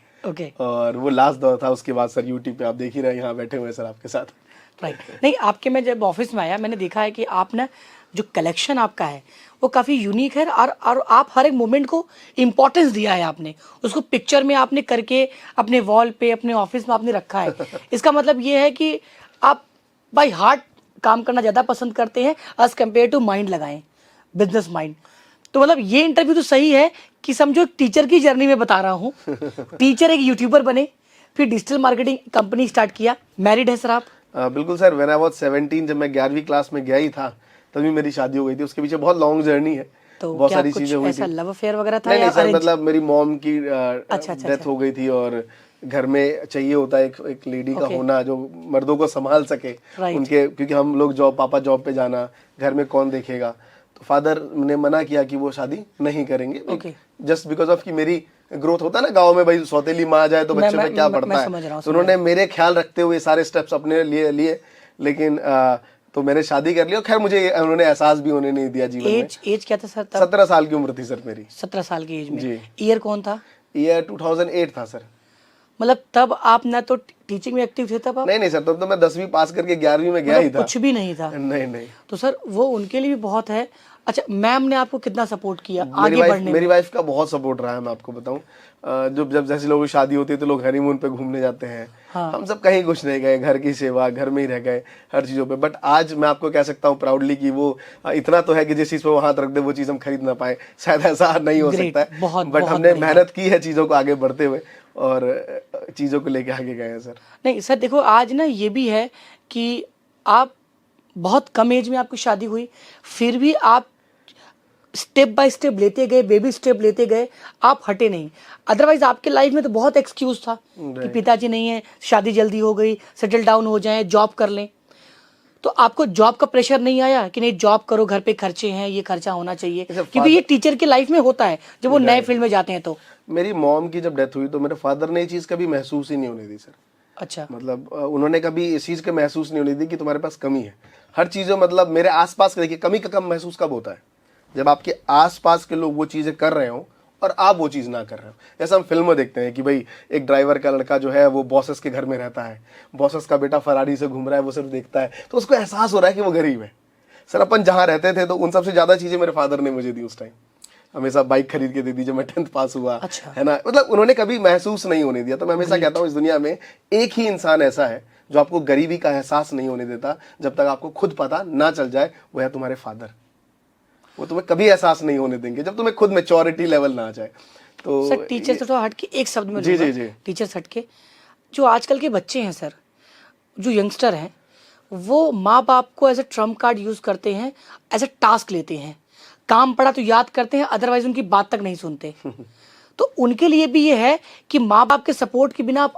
और वो लास्ट दौर था। उसके बाद सर यूट्यूब पे आप देख ही रहे हैं, यहाँ बैठे हुए सर आपके साथ। राइट। नहीं, आपके मैं जब ऑफिस में आया मैंने देखा है कि आप ना जो कलेक्शन आपका है वो काफ़ी यूनिक है, और आप हर एक मोमेंट को इम्पोर्टेंस दिया है आपने, उसको पिक्चर में आपने करके अपने वॉल पे, अपने ऑफिस में आपने रखा है। इसका मतलब ये है कि आप बाय हार्ट काम करना ज़्यादा पसंद करते हैं एज कम्पेयर टू माइंड लगाएं, बिजनेस माइंड। तो मतलब ये इंटरव्यू तो सही है कि समझो टीचर की जर्नी में बता रहा हूँ। टीचर एक यूट्यूबर बने, फिर डिजिटल मार्केटिंग कंपनी स्टार्ट किया। मैरिड है सर आप? बिल्कुल सर, व्हेन आई वाज 17, जब मैं 11वीं क्लास में गया ही था तभी मेरी शादी हो गई थी। उसके पीछे बहुत लॉन्ग जर्नी है, तो बहुत सारी चीजें हुई थी। लव अफेयर वगैरह था? नहीं सर, मतलब मेरी मॉम की डेथ हो गई थी, और घर में चाहिए होता है एक लेडी का होना जो मर्दों को संभाल सके उनके, क्योंकि हम लोग पापा जॉब पे जाना, घर में कौन देखेगा। तो फादर ने मना किया कि वो शादी नहीं करेंगे, जस्ट बिकॉज ऑफ कि मेरी ग्रोथ होता है ना गांव में, भाई सौतेली माँ आ जाए तो बच्चे पे क्या पड़ता है। तो उन्होंने मेरे ख्याल रखते हुए सारे स्टेप्स अपने लिए, लेकिन तो मैंने शादी कर ली। और खैर मुझे उन्होंने एहसास भी होने नहीं दिया जीवन में। एज क्या था सर? 17 साल की उम्र थी सर मेरी। 17 साल की एज में जी। ईयर कौन था? ईयर 2008 था सर। मतलब तब आप ना तो टीचिंग में एक्टिव थे तब आप? नहीं सर, तब तो मैं 10वीं पास करके 11वीं में गया ही था, कुछ भी नहीं था। नहीं। तो सर वो उनके लिए भी बहुत है। अच्छा, मैम ने आपको कितना सपोर्ट किया आगे बढ़ने में? मेरी वाइफ का बहुत सपोर्ट रहा है, मैं आपको बताऊं। जब जैसे लोगों की शादी होती है तो लोग हनीमून पे घूमने जाते हैं। हाँ। हम सब कहीं कुछ नहीं गए, घर की सेवा, घर में ही रह गए हर चीजों पे। बट आज मैं आपको कह सकता हूँ प्राउडली कि वो इतना तो है कि जिस चीज पे वो हाथ रख दे वो चीज हम खरीद ना पाए, शायद ऐसा नहीं हो सकता है। बट हमने मेहनत की है चीजों को आगे बढ़ते हुए, और चीजों को लेके आगे गए हैं सर। नहीं सर, देखो आज ना ये भी है कि आप बहुत कम एज में आपकी शादी हुई, फिर भी आप स्टेप बाय स्टेप लेते गए, बेबी स्टेप लेते गए, आप हटे नहीं। अदरवाइज आपके लाइफ में तो बहुत एक्सक्यूज था कि पिताजी नहीं है, शादी जल्दी हो गई, सेटल डाउन हो जाए, जॉब कर लें। तो आपको जॉब का प्रेशर नहीं आया कि नहीं जॉब करो, घर पे खर्चे हैं, ये खर्चा होना चाहिए? क्योंकि ये टीचर की लाइफ में होता है जब वो नए फील्ड में जाते हैं। तो मेरी मॉम की जब डेथ हुई तो मेरे फादर ने ये चीज़ कभी महसूस ही नहीं होने दी सर। अच्छा, मतलब उन्होंने कभी इस चीज़ का महसूस नहीं होने दी कि तुम्हारे पास कमी है। हर चीज़ों मतलब मेरे आसपास देखिए, कमी का कम महसूस कब होता है? जब आपके आसपास के लोग वो चीज़ें कर रहे हो और आप वो चीज़ ना कर रहे हो। जैसे हम फिल्म में देखते हैं कि भाई एक ड्राइवर का लड़का जो है वो बॉसेस के घर में रहता है, बॉसेस का बेटा फरारी से घूम रहा है, वो सिर्फ देखता है तो उसको एहसास हो रहा है कि वो गरीब है। सर अपन जहाँ रहते थे तो उन सबसे ज़्यादा चीज़ें मेरे फादर ने मुझे दी उस टाइम। हमेशा बाइक खरीद के दे दी जब मैं 10th पास हुआ। अच्छा। है ना, मतलब उन्होंने कभी महसूस नहीं होने दिया। तो मैं हमेशा कहता हूँ इस दुनिया में एक ही इंसान ऐसा है जो आपको गरीबी का एहसास नहीं होने देता जब तक आपको खुद पता ना चल जाए, वो है तुम्हारे फादर। वो तुम्हें कभी एहसास नहीं होने देंगे जब तुम्हें खुद मैच्योरिटी लेवल ना आ जाए। तो सर टीचर से थोड़ा हटके एक शब्द में जी लूंगा, जी जी टीचर हटके जो आजकल के बच्चे हैं सर, जो यंगस्टर हैं, वो माँ बाप को as a trump card use करते हैं, एज ए टास्क लेते हैं। काम पड़ा तो याद करते हैं, अदरवाइज उनकी बात तक नहीं सुनते। तो उनके लिए भी ये है कि माँ बाप के सपोर्ट के बिना आप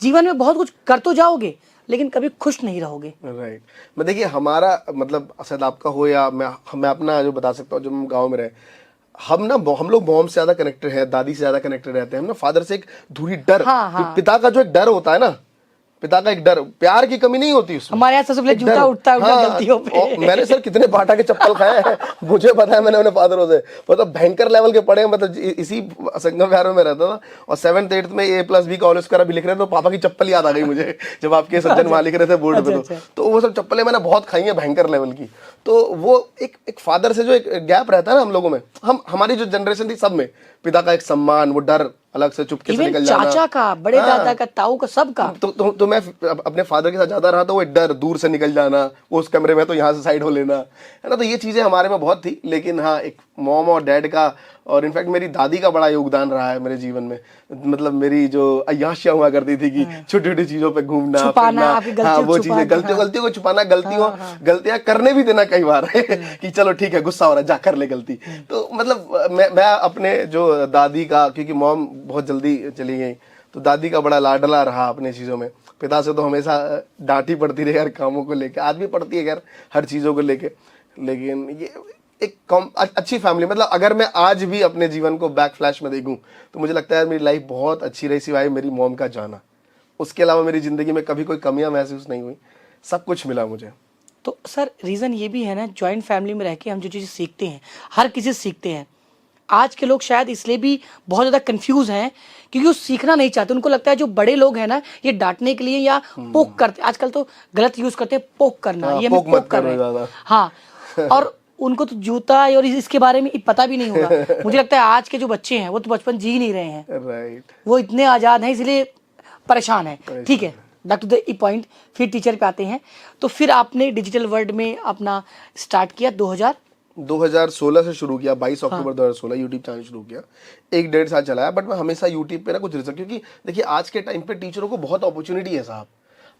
जीवन में बहुत कुछ कर तो जाओगे लेकिन कभी खुश नहीं रहोगे। राइट। मैं देखिए हमारा मतलब शायद आपका हो या मैं अपना जो बता सकता हूँ, जब हम गाँव में रहे, हम लोग मॉम से ज्यादा कनेक्टेड है, दादी से ज्यादा कनेक्टेड रहते हैं। हम ना फादर से एक धुरी डर, जो पिता का जो एक डर होता है ना, पिता का एक डर, प्यार की कमी नहीं होती उसमें। हमारे यहाँ सबसे पहले जूता उठता है गलतियों पे। मैंने सर कितने बाटा के चप्पल खाए हैं, मुझे पता है। मैंने अपने फादरों से मतलब भयंकर लेवल के पढ़े हैं। मतलब इसी संगम विहार में रहता था और 7th 8th में A+B का ऑनर्स करा भी लिख रहे थे तो पापा की चप्पल याद आ गई मुझे जब आपके सज्जन वहां लिख रहे थे बोर्ड पे। तो वो सब चप्पलें मैंने बहुत खाई हैं भयंकर लेवल की। तो वो एक फादर से जो एक गैप रहता है ना हम लोगों में, हमारी जो जनरेशन थी सब में पिता का एक सम्मान, वो डर अलग से चुपके से निकल जाना, चाचा का, बड़े दादा का, ताऊ का, सबका। तो मैं अपने फादर के साथ ज्यादा रहा, तो वो डर, दूर से निकल जाना, वो उस कमरे में तो यहाँ से साइड हो लेना, है ना। तो ये चीजें हमारे में बहुत थी। लेकिन हाँ, एक मॉम और डैड का और इनफैक्ट मेरी दादी का बड़ा योगदान रहा है मेरे जीवन में। मतलब मेरी जो अय्याशियां हुआ करती थी कि छोटी छोटी चीजों पे घूमना, हाँ वो चीजें, गलतियों को छुपाना, गलतियां करने भी देना कई बार कि चलो ठीक है गुस्सा हो रहा है, जा कर ले गलती। तो मतलब मैं अपने जो दादी का, क्योंकि मॉम बहुत जल्दी चली गई, तो दादी का बड़ा लाडला रहा अपने चीजों में। पिता से तो हमेशा डांटी पड़ती रही हर कामों को लेके, आज भी पड़ती है खैर हर चीजों को लेके। लेकिन ये एक अच्छी फैमिली, मतलब अगर मैं आज भी अपने जीवन को बैक फ्लैश में देखूं तो मुझे लगता है मेरी लाइफ बहुत अच्छी रही, सिवाय मेरी मॉम का जाना। उसके अलावा मेरी जिंदगी में कभी कोई कमियां महसूस नहीं हुई, सब कुछ मिला मुझे। तो सर रीजन ये भी है ना, ज्वाइंट फैमिली में रह के हम जो चीजें सीखते हैं, हर किसी से सीखते हैं। आज के लोग शायद इसलिए भी बहुत ज्यादा कंफ्यूज हैं क्योंकि वो सीखना नहीं चाहते। उनको लगता है जो बड़े लोग हैं ना, ये डांटने के लिए या पोक करते, आजकल तो गलत यूज करते हैं, पोक करना। ये हमें पोक कर रहे हैं, हाँ। और उनको तो जूता और इसके बारे में पता भी नहीं होगा। मुझे लगता है आज के जो बच्चे हैं वो तो बचपन जी नहीं रहे हैं। राइट। वो इतने आजाद हैं इसलिए परेशान है। ठीक है, बैक टू द पॉइंट, फिर टीचर पे आते हैं। तो फिर आपने डिजिटल वर्ल्ड में अपना स्टार्ट किया 2016 से शुरू किया, 22 अक्टूबर 2016 यूट्यूब चैनल शुरू किया। 1-1.5 साल चलाया, बट मैं हमेशा यूट्यूब पे ना कुछ रिसर्च, क्योंकि देखिए आज के टाइम पे टीचरों को बहुत अपॉर्चुनिटी है साहब,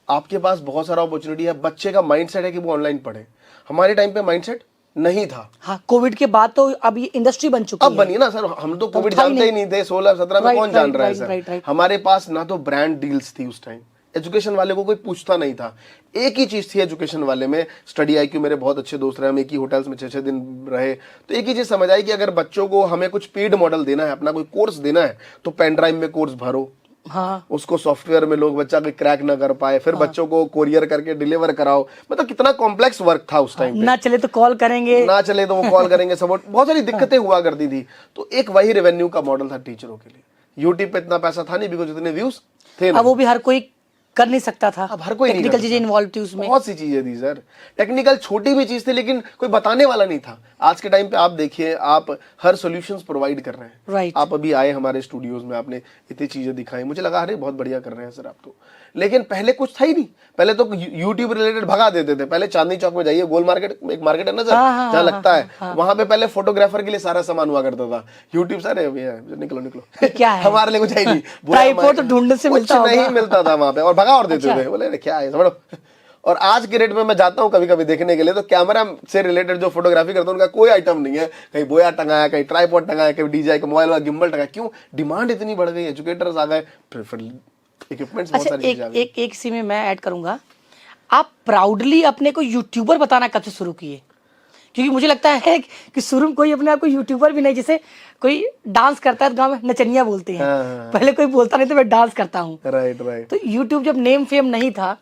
आपके पास बहुत सारा अपॉर्चुनिटी है। बच्चे का माइंडसेट है कि वो ऑनलाइन पढ़े, हमारे टाइम पे माइंडसेट नहीं था। हाँ, कोविड के बाद तो अब ये इंडस्ट्री बन चुकी है। अब बनी ना सर, हम तो कोविड जानते ही नहीं थे। 16-17 में कौन जान रहा है सर। हमारे पास ना तो ब्रांड डील्स थी उस टाइम, एजुकेशन वाले को कोई पूछता नहीं था। एक ही चीज थी एजुकेशन वाले में, स्टडी IQ। मेरे बहुत अच्छे दोस्त रहे, हम एक ही होटल्स में 6-6 दिन रहे। तो एक ही चीज समझ आई कि अगर बच्चों को हमें कुछ पेड मॉडल देना है, अपना कोई कोर्स देना है, तो पेन ड्राइव में कोर्स भरो। हाँ, उसको सॉफ्टवेयर में लोग बच्चा कोई क्रैक ना कर पाए, फिर बच्चों को कोरियर करके डिलीवर कराओ। मतलब कितना कॉम्प्लेक्स वर्क था उस टाइम पे। ना चले तो कॉल करेंगे, ना चले तो वो कॉल करेंगे, सपोर्ट, बहुत सारी दिक्कतें हुआ करती थी। तो एक वही रेवेन्यू का मॉडल था टीचरों के लिए। यूट्यूब पे इतना पैसा था नहीं, बिकॉज इतने व्यूज थे नहीं। अब वो भी हर कोई कर नहीं सकता था। अब हर कोई टेक्निकल चीजें इन्वॉल्व थी उसमें, बहुत सी चीजें थी सर। टेक्निकल छोटी भी चीज थी लेकिन कोई बताने वाला नहीं था। आज के टाइम पे आप देखिए, आप हर सॉल्यूशंस प्रोवाइड कर रहे हैं। राइट। आप अभी आए हमारे स्टूडियोज में, आपने इतनी चीजें दिखाई, मुझे लगा अरे बहुत बढ़िया कर रहे हैं सर आप तो। लेकिन पहले कुछ था ही नहीं। पहले तो यूट्यूब रिलेटेड भगा देते थे। पहले चांदनी चौक में जाइए, गोल मार्केट, एक मार्केट है ना सर, जहाँ लगता है, वहां पे पहले फोटोग्राफर के लिए सारा सामान हुआ करता था। यूट्यूब सर निकलो निकलो, क्या है हमारे लिए कुछ है नहीं, ट्राइपॉड तो ढूंढने से मिलता होगा। नहीं मिलता था वहां पे, और भगा और देते थे, बोले क्या है समझो। और आज के रेट में मैं जाता हूँ कभी कभी देखने के लिए, तो कैमरा से रिलेटेड जो फोटोग्राफी करता हूँ उनका कोई आइटम नहीं है। कहीं बोया टंगाया, कहीं ट्राइपॉड टंगाया, कहीं DJI का मोबाइल वाला गिम्बल टंगाया। क्यों? डिमांड इतनी बढ़ गई, एजुकेटर्स आ गए, फिर इक्विपमेंट्स बहुत सारी चीजें आ गई। एक इसी में मैं ऐड करूंगा, आप प्राउडली अपने को यूट्यूबर बताना कब से शुरू किए? क्योंकि मुझे लगता है कि शुरू में कोई अपने आप को यूट्यूबर भी नहीं, जैसे कोई डांस करता है तो गाँव में नचनिया बोलते हैं। हाँ। पहले कोई बोलता नहीं तो मैं डांस करता हूँ। Right right. तो यूट्यूब जब नेम फेम नहीं था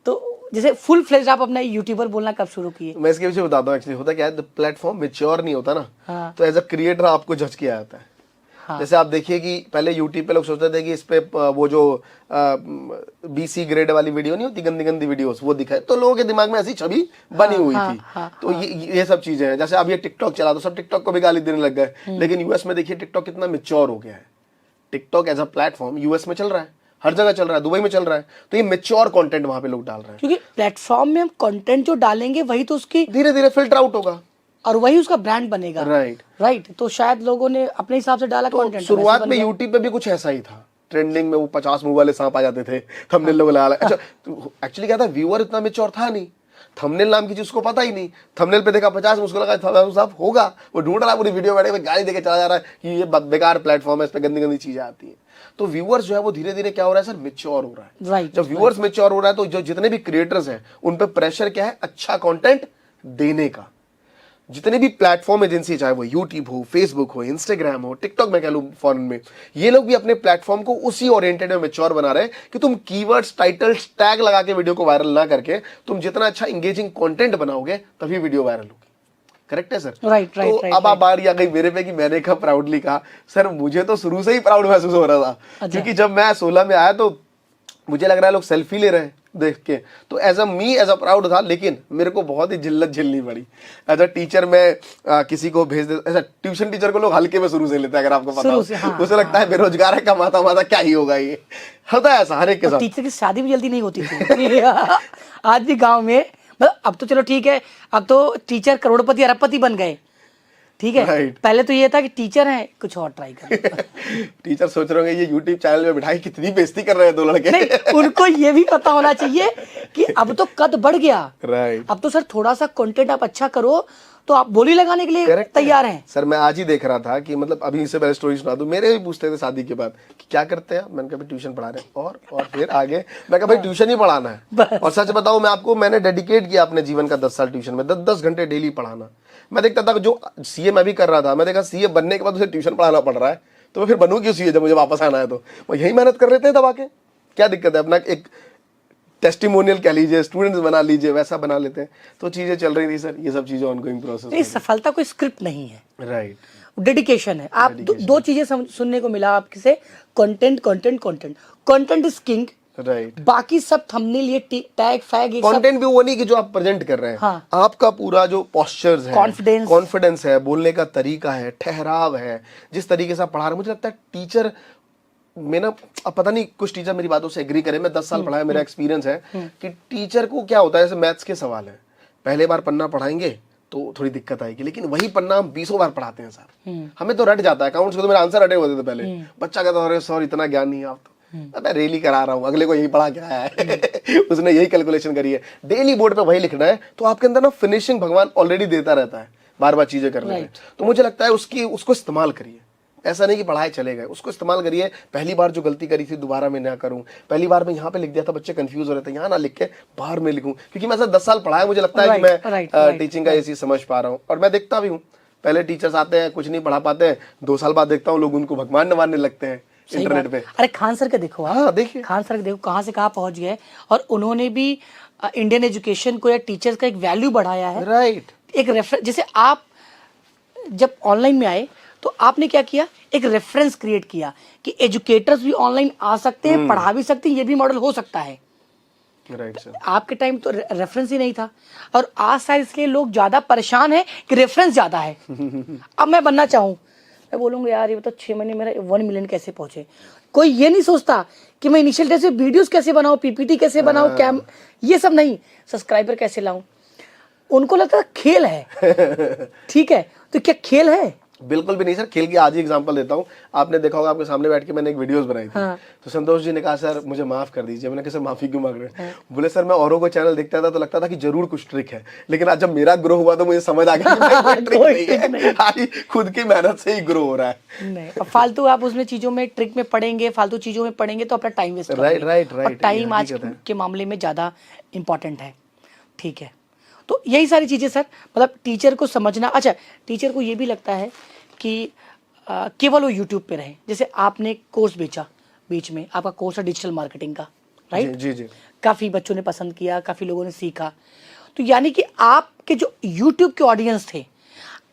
तो जैसे फुल फ्लेज आप अपना यूट्यूबर बोलना कब शुरू किए? मैं इसके पीछे बताता हूँ। एक्चुअली होता क्या है, प्लेटफॉर्म मेच्योर नहीं होता ना, हाँ। तो एज अ क्रिएटर आपको जज किया जाता है। हाँ। जैसे आप देखिए कि पहले यूट्यूब पे लोग सोचते थे कि इस पे वो जो BC ग्रेड वाली वीडियो नहीं होती, गंदी गंदी वीडियोस, वो दिखाए तो लोगों के दिमाग में ऐसी छवि बनी हुई थी। तो ये सब चीजें हैं। जैसे अब ये टिकटॉक चला तो सब टिकटॉक को भी गाली देने लग गए, लेकिन यूएस में देखिए टिकटॉक कितना मेच्योर हो गया है। TikTok as a platform US में चल रहा है, हर जगह चल रहा है, दुबई में चल रहा है, तो ये मेच्योर कंटेंट वहां पे लोग डाल रहे हैं। क्योंकि प्लेटफॉर्म में हम कंटेंट जो डालेंगे वही तो उसकी धीरे धीरे फिल्टर आउट होगा और वही उसका ब्रांड बनेगा। राइट। तो शायद लोगों ने अपने हिसाब से डाला तो कंटेंट। शुरुआत में यूट्यूब पे भी कुछ ऐसा ही था, ट्रेंडिंग में वो 50 मुंह वाले सांप आ जाते थे, थंबनेल लोग लगा। अच्छा, एक्चुअली क्या था, व्यूअर इतना मेच्योर था नहीं, थंबनेल नाम की चीज को पता ही नहीं। थंबनेल पे देखा 50, उसको लगा साहब होगा, वो ढूंढ रहा पूरी वीडियो बैठे गाली देके चला जा रहा है कि ये बेकार प्लेटफॉर्म है, इस पे गंदी गंदी चीजें आती है। तो व्यूअर्स जो है वो धीरे धीरे क्या हो रहा है सर, मेच्योर हो रहा है। राइट। जब व्यूअर्स मेच्योर हो रहा है तो जो जितने भी क्रिएटर्स हैं उन पे प्रेशर क्या है, अच्छा कंटेंट देने का। जितने भी प्लेटफॉर्म एजेंसी, चाहे वो यूट्यूब हो, फेसबुक हो, इंस्टाग्राम हो, टिकटॉक में कह लूं फॉरेन में, ये लोग भी अपने प्लेटफॉर्म को उसी ओरिएंटेड में मेच्योर बना रहे हैं कि तुम कीवर्ड्स, टाइटल्स, टैग लगा के वीडियो को वायरल ना करके तुम जितना अच्छा इंगेजिंग कंटेंट बनाओगे तभी वीडियो वायरल होगी। करेक्ट है सर? राइट। तो अब आप बारी आ गई मेरे पे कि मैंने कहा प्राउडली कहा, सर मुझे तो शुरू से ही प्राउड महसूस हो रहा था। क्योंकि जब मैं 16 में आया तो मुझे लग रहा है लोग सेल्फी ले रहे हैं देख के, तो एज अ प्राउड था। लेकिन मेरे को बहुत ही जिल्लत झेलनी पड़ी। एज अ टीचर मैं किसी को भेज दे, ऐसा ट्यूशन टीचर को लोग हल्के में शुरू से लेते हैं, अगर आपको पता हो। उसे लगता है बेरोजगार है, कमाता माता क्या ही होगा, ये होता है ऐसा हर एक के साथ। टीचर की शादी भी जल्दी नहीं होती थी। आज भी गाँव में, मतलब अब तो चलो ठीक है, अब तो टीचर करोड़पति अरबपति बन गए, ठीक है। पहले तो ये था कि टीचर है, कुछ और ट्राई कर। टीचर सोच रहे होंगे ये यूट्यूब चैनल में बिठाई कितनी बेइज्जती कर रहे हैं दो लड़के। नहीं, उनको ये भी पता होना चाहिए कि अब तो कद बढ़ गया। राइट। अब तो सर थोड़ा सा कंटेंट आप अच्छा करो तो आप बोली लगाने के लिए तैयार हैं। सर मैं आज ही देख रहा था कि मतलब अभी इससे पहले स्टोरी सुना दूं, मेरे भी पूछते थे शादी के बाद कि क्या करते हैं, मैंने कहा ट्यूशन पढ़ा रहे हैं, और फिर आगे मैं कहा भाई ट्यूशन ही पढ़ाना है। और सच बताऊं मैं आपको, मैंने डेडिकेट किया अपने जीवन का 10 साल ट्यूशन में, 10 घंटे डेली पढ़ाना। मैं देखता था जो सीए मैं भी कर रहा था, मैं देखा सीए बनने के बाद उसे ट्यूशन पढ़ाना पड़ रहा है, तो मैं फिर बनूं क्यों सीए जब मुझे वापस आना है। तो वो यही मेहनत कर रहे थे दबा के, क्या दिक्कत है, अपना एक टेस्टिमोनियल कह लीजिए, स्टूडेंट्स बना लीजिए, वैसा बना लेते हैं। तो चीजें चल रही थी सर, ये सब चीजें ऑनगोइंग प्रोसेस। सफलता कोई स्क्रिप्ट नहीं है, राइट, डेडिकेशन है। आप दो चीजें सुनने को मिला आपके से, content content content content is king. Right. बाकी सब थंबनेल, ये टैग फैग, ये कंटेंट भी वो नहीं कि जो आप प्रेजेंट कर रहे हैं। हाँ। आपका पूरा जो पोस्चर्स है, कॉन्फिडेंस है, बोलने का तरीका है, ठहराव है, जिस तरीके से आप पढ़ा रहे हैं। मुझे लगता है टीचर में ना, अब पता नहीं कुछ टीचर मेरी बातों से एग्री करें, मैं 10 साल पढ़ा है, मेरा एक्सपीरियंस है कि टीचर को क्या होता है, जैसे मैथ्स के सवाल है, पहले बार पन्ना पढ़ाएंगे तो थोड़ी दिक्कत आएगी, लेकिन वही पन्ना हम 20 बार पढ़ाते हैं सर, हमें तो रट जाता है। अकाउंट्स के तो मेरे आंसर रटे होते थे पहले। बच्चा कहता अरे सर इतना ज्ञान नहीं है आप तो, मैं रेली करा रहा हूँ, अगले को यही पढ़ा के आया है। उसने यही कैलकुलेशन करी है, डेली बोर्ड पे वही लिखना है, तो आपके अंदर ना फिनिशिंग भगवान ऑलरेडी देता रहता है बार बार चीजें करने में। तो मुझे लगता है उसको इस्तेमाल करिए, ऐसा नहीं कि पढ़ाए चले गए, उसको इस्तेमाल करिए। पहली बार जो गलती करी थी दोबारा मैं ना करूं, पहली बार मैं यहाँ पे लिख दिया था, बच्चे कंफ्यूज हो रहे थे, यहाँ ना लिख के बाहर में लिखूं, क्योंकि मैं 10 साल पढ़ा है, मुझे लगता है कि मैं टीचिंग का ये चीज समझ पा रहा हूँ। और मैं देखता भी हूँ, पहले टीचर्स आते हैं, कुछ नहीं पढ़ा पाते हैं, 2 साल बाद देखता हूँ लोग उनको भगवान नवारने लगते हैं इंटरनेट पे। अरे खान सर के देखो, हाँ देखिए खान सर के देखो कहाँ से कहाँ पहुंच गए, और उन्होंने भी इंडियन एजुकेशन को या टीचर्स का एक वैल्यू बढ़ाया है। राइट। एक रेफरेंस, जैसे आप जब ऑनलाइन में आए तो आपने क्या किया, एक रेफरेंस क्रिएट किया कि एजुकेटर्स भी ऑनलाइन आ सकते हैं, पढ़ा भी सकते हैं, ये भी मॉडल हो सकता है। Right sir. आपके टाइम तो रेफरेंस ही नहीं था, और आज शायद इसलिए लोग ज्यादा परेशान हैं कि रेफरेंस ज्यादा है। अब मैं बनना चाहूँ, मैं बोलूंगा यार ये तो 6 महीने मेरा 1 मिलियन कैसे पहुंचे। कोई ये नहीं सोचता कि मैं इनिशियल डे से वीडियोस कैसे बनाऊं, पीपीटी कैसे बनाऊं, कैम, ये सब नहीं, सब्सक्राइबर कैसे लाऊं। उनको लगता है खेल है। ठीक है, तो क्या खेल है? बिल्कुल भी नहीं सर, खेल की आज ही एग्जांपल देता हूँ। आपने देखा होगा, आपके सामने बैठ के मैंने एक वीडियोस बनाई थी। हाँ। तो संतोष जी ने कहा सर मुझे माफ कर दीजिए। मैंने कहा सर माफी क्यों मांग रहे हैं? बोले सर मैं औरों को चैनल देखता था तो लगता था कि जरूर कुछ ट्रिक है, लेकिन आज जब मेरा ग्रो हुआ तो मुझे समझ आ गया कि भाई कोई ट्रिक कोई नहीं ट्रिक है, नहीं। आज खुद की मेहनत से ही ग्रो हो रहा है। नहीं, अब फालतू आप उसमें चीजों में ट्रिक में पढ़ेंगे, फालतू चीजों में पढ़ेंगे तो अपना टाइम वेस्ट राइट राइट और राइट, टाइम आज हकीकत है। के मामले में ज्यादा इंपॉर्टेंट है। ठीक है, तो यही सारी चीजें सर, मतलब टीचर को समझना। अच्छा, टीचर को ये भी लगता है कि केवल वो यूट्यूब पे रहे। जैसे आपने कोर्स बेचा, बीच में आपका कोर्स है डिजिटल मार्केटिंग का, राइट? जी जी। काफी बच्चों ने पसंद किया, काफी लोगों ने सीखा। तो यानी कि आपके जो यूट्यूब के ऑडियंस थे,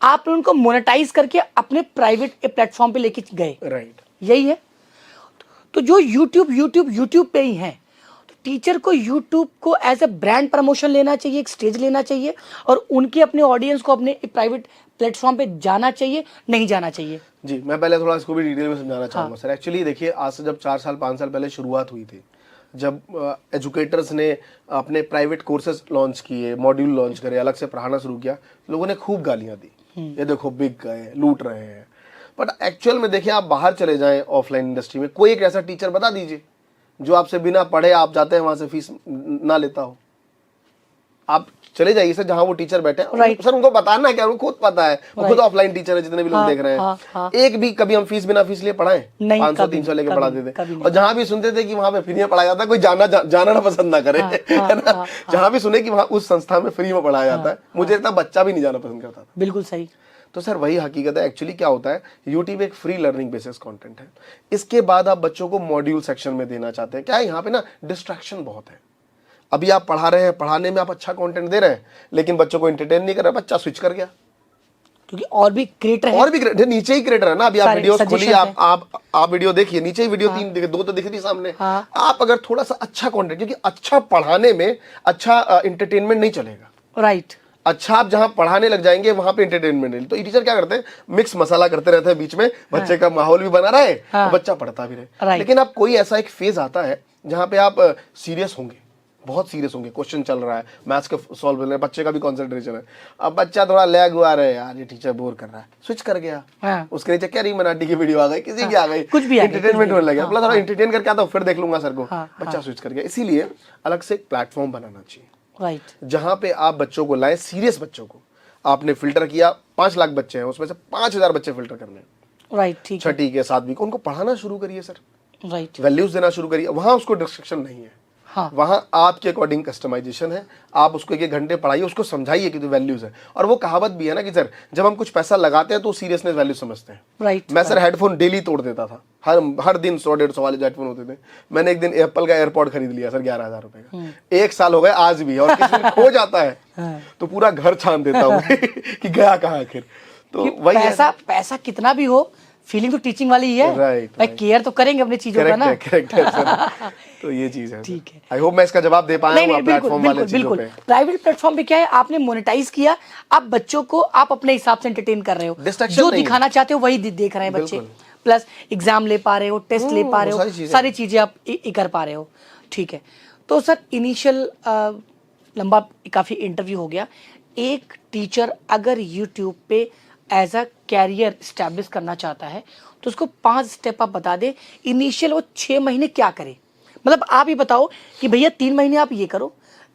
आपने उनको मोनेटाइज करके अपने प्राइवेट प्लेटफॉर्म पे लेके गए, राइट। यही है। तो जो यूट्यूब पे ही हैं, तो टीचर को यूट्यूब को एज ए ब्रांड प्रमोशन लेना चाहिए, एक स्टेज लेना चाहिए, और उनके अपने ऑडियंस को अपने प्राइवेट प्लेटफॉर्म पे जाना चाहिए, नहीं जाना चाहिए? जी, मैं पहले थोड़ा इसको भी डिटेल में समझाना चाहूँगा सर। एक्चुअली देखिए, आज से जब 4 साल 5 साल पहले शुरुआत हुई थी, जब एजुकेटर्स ने अपने प्राइवेट कोर्सेज लॉन्च किए, मॉड्यूल लॉन्च करे, अलग से पढ़ाना शुरू किया, लोगों ने खूब गालियाँ दी, ये देखो बिक गए, लूट रहे हैं। बट एक्चुअल में देखिए, आप बाहर चले जाएं ऑफलाइन इंडस्ट्री में, कोई एक ऐसा टीचर बता दीजिए जो आपसे बिना पढ़े आप जाते हैं वहाँ से फीस ना लेता हो। आप चले जाइए सर जहाँ वो टीचर बैठे हैं, Right. सर उनको बताना है क्या, उनको खुद पता है, वो खुद ऑफलाइन टीचर है, जितने भी लोग देख रहे हैं। हाँ। एक भी कभी हम फीस बिना फीस लिए पढ़ाए? नहीं, 500-300 लेके कभी पढ़ाते थे। नहीं। और जहाँ भी सुनते थे कि वहाँ पे फ्री में पढ़ाया जाता है, कोई जाना ना पसंद ना करे, है ना? जहाँ भी सुने कि वहाँ उस संस्था में फ्री में पढ़ाया जाता है, मुझे इतना बच्चा भी नहीं जाना पसंद करता था। बिल्कुल सही। तो सर वही हकीकत है। एक्चुअली क्या होता है, यूट्यूब एक फ्री लर्निंग बेसिस कंटेंट है। इसके बाद आप बच्चों को मॉड्यूल सेक्शन में देना चाहते हैं। क्या है, यहाँ पे ना डिस्ट्रैक्शन बहुत है। अभी आप पढ़ा रहे हैं, पढ़ाने में आप अच्छा कंटेंट दे रहे हैं, लेकिन बच्चों को एंटरटेन नहीं कर रहे, बच्चा स्विच कर गया। क्योंकि और भी क्रिएटर है, और भी नीचे ही क्रिएटर है ना। अभी आप सारे वीडियोस खोलिए, suggestions आप वीडियो देखिए, नीचे ही वीडियो 3 2 तो दिख रही सामने। हाँ। आप अगर थोड़ा सा अच्छा कंटेंट, क्योंकि अच्छा पढ़ाने में अच्छा एंटरटेनमेंट नहीं चलेगा। राइट। अच्छा, आप जहां पढ़ाने लग जाएंगे वहां पे एंटरटेनमेंट नहीं। तो ये टीचर क्या करते हैं, मिक्स मसाला करते रहते हैं बीच में, बच्चे का माहौल भी बना रहे और बच्चा पढ़ता भी रहे। Right. लेकिन आप कोई ऐसा एक फेज आता है जहां पे आप सीरियस होंगे, बहुत सीरियस होंगे, क्वेश्चन चल रहा है, मैथ्स का सॉल्व कर रहे हैं, बच्चे का भी कंसंट्रेशन है, अब बच्चा थोड़ा लैग हुआ रहे, यार ये टीचर बोर कर रहा है, स्विच कर गया। हाँ। उसके नीचे क्या मनाटी की वीडियो आ गई, किसी की आ गई, कुछ भी आ गई, एंटरटेनमेंट होने लगा, हाँ, बोला थोड़ा एंटरटेन करके आता हूं, फिर देख लूंगा सर को। हाँ, बच्चा स्विच कर गया। इसीलिए अलग से एक प्लेटफॉर्म बनाना चाहिए, राइट। जहां पे आप बच्चों को लाए, सीरियस बच्चों को। आपने फिल्टर किया, 5 लाख बच्चे हैं, उसमें से 5000 बच्चे फिल्टर करने हैं, राइट। ठीक है। छठी के 7वीं को, उनको पढ़ाना शुरू करिए सर, राइट। वैल्यूज देना शुरू करिए। वहां उसको डिस्ट्रक्शन नहीं है, हाँ। वहां आपके अकॉर्डिंग कस्टमाइजेशन है। आप उसको 1 घंटे पढ़ाइए, उसको समझाइए कि तो वैल्यूज है। और वो कहावत भी है ना कि सर जब हम कुछ पैसा लगाते हैं तो सीरियसनेस वैल्यू समझते हैं। राइट। मैं सर हेडफोन डेली तोड़ देता था, हर दिन 100-150 वाले जो हेडफोन होते थे। मैंने एक दिन एप्पल का एयरपॉड खरीद लिया सर 11,000 रुपए का। 1 साल हो गए आज भी, और किसी दिन खो जाता है तो पूरा घर छान देता हूँ कि गया कहाँ आखिर। तो कि वही है। पैसा कितना भी हो, फीलिंग तो टीचिंग वाली ही है। Right, भाई केयर तो करेंगे अपनी चीजों का ना। करेक्ट है सर। तो ये चीज है। ठीक है। आई होप मैं इसका जवाब दे पाया नहीं हूँ नहीं, प्लेटफॉर्म वाले चीजों बिल्कुल। पे। प्राइवेट प्लेटफॉर्म पे क्या है, आपने मोनेटाइज किया, आप बच्चों को आप अपने हिसाब से एंटरटेन कर रहे हो, Distraction जो नहीं है। दिखाना चाहते हो वही देख रहे हैं बच्चे। बिल्कुल। प्लस एग्जाम ले पा रहे हो, टेस्ट ले पा रहे सारी हो, चीजें। सारी चीजें आप कर पा रहे हो। ठीक है। तो सर इनिशियल लंबा काफी इंटरव्यू हो गया। एक टीचर अगर यूट्यूब पे एज अ कैरियर स्टैब्लिश करना चाहता है तो उसको 5 स्टेप आप बता दे। इनिशियल वो 6 महीने क्या करे, मतलब आप ही बताओ कि भैया 3 महीने आप ये करो,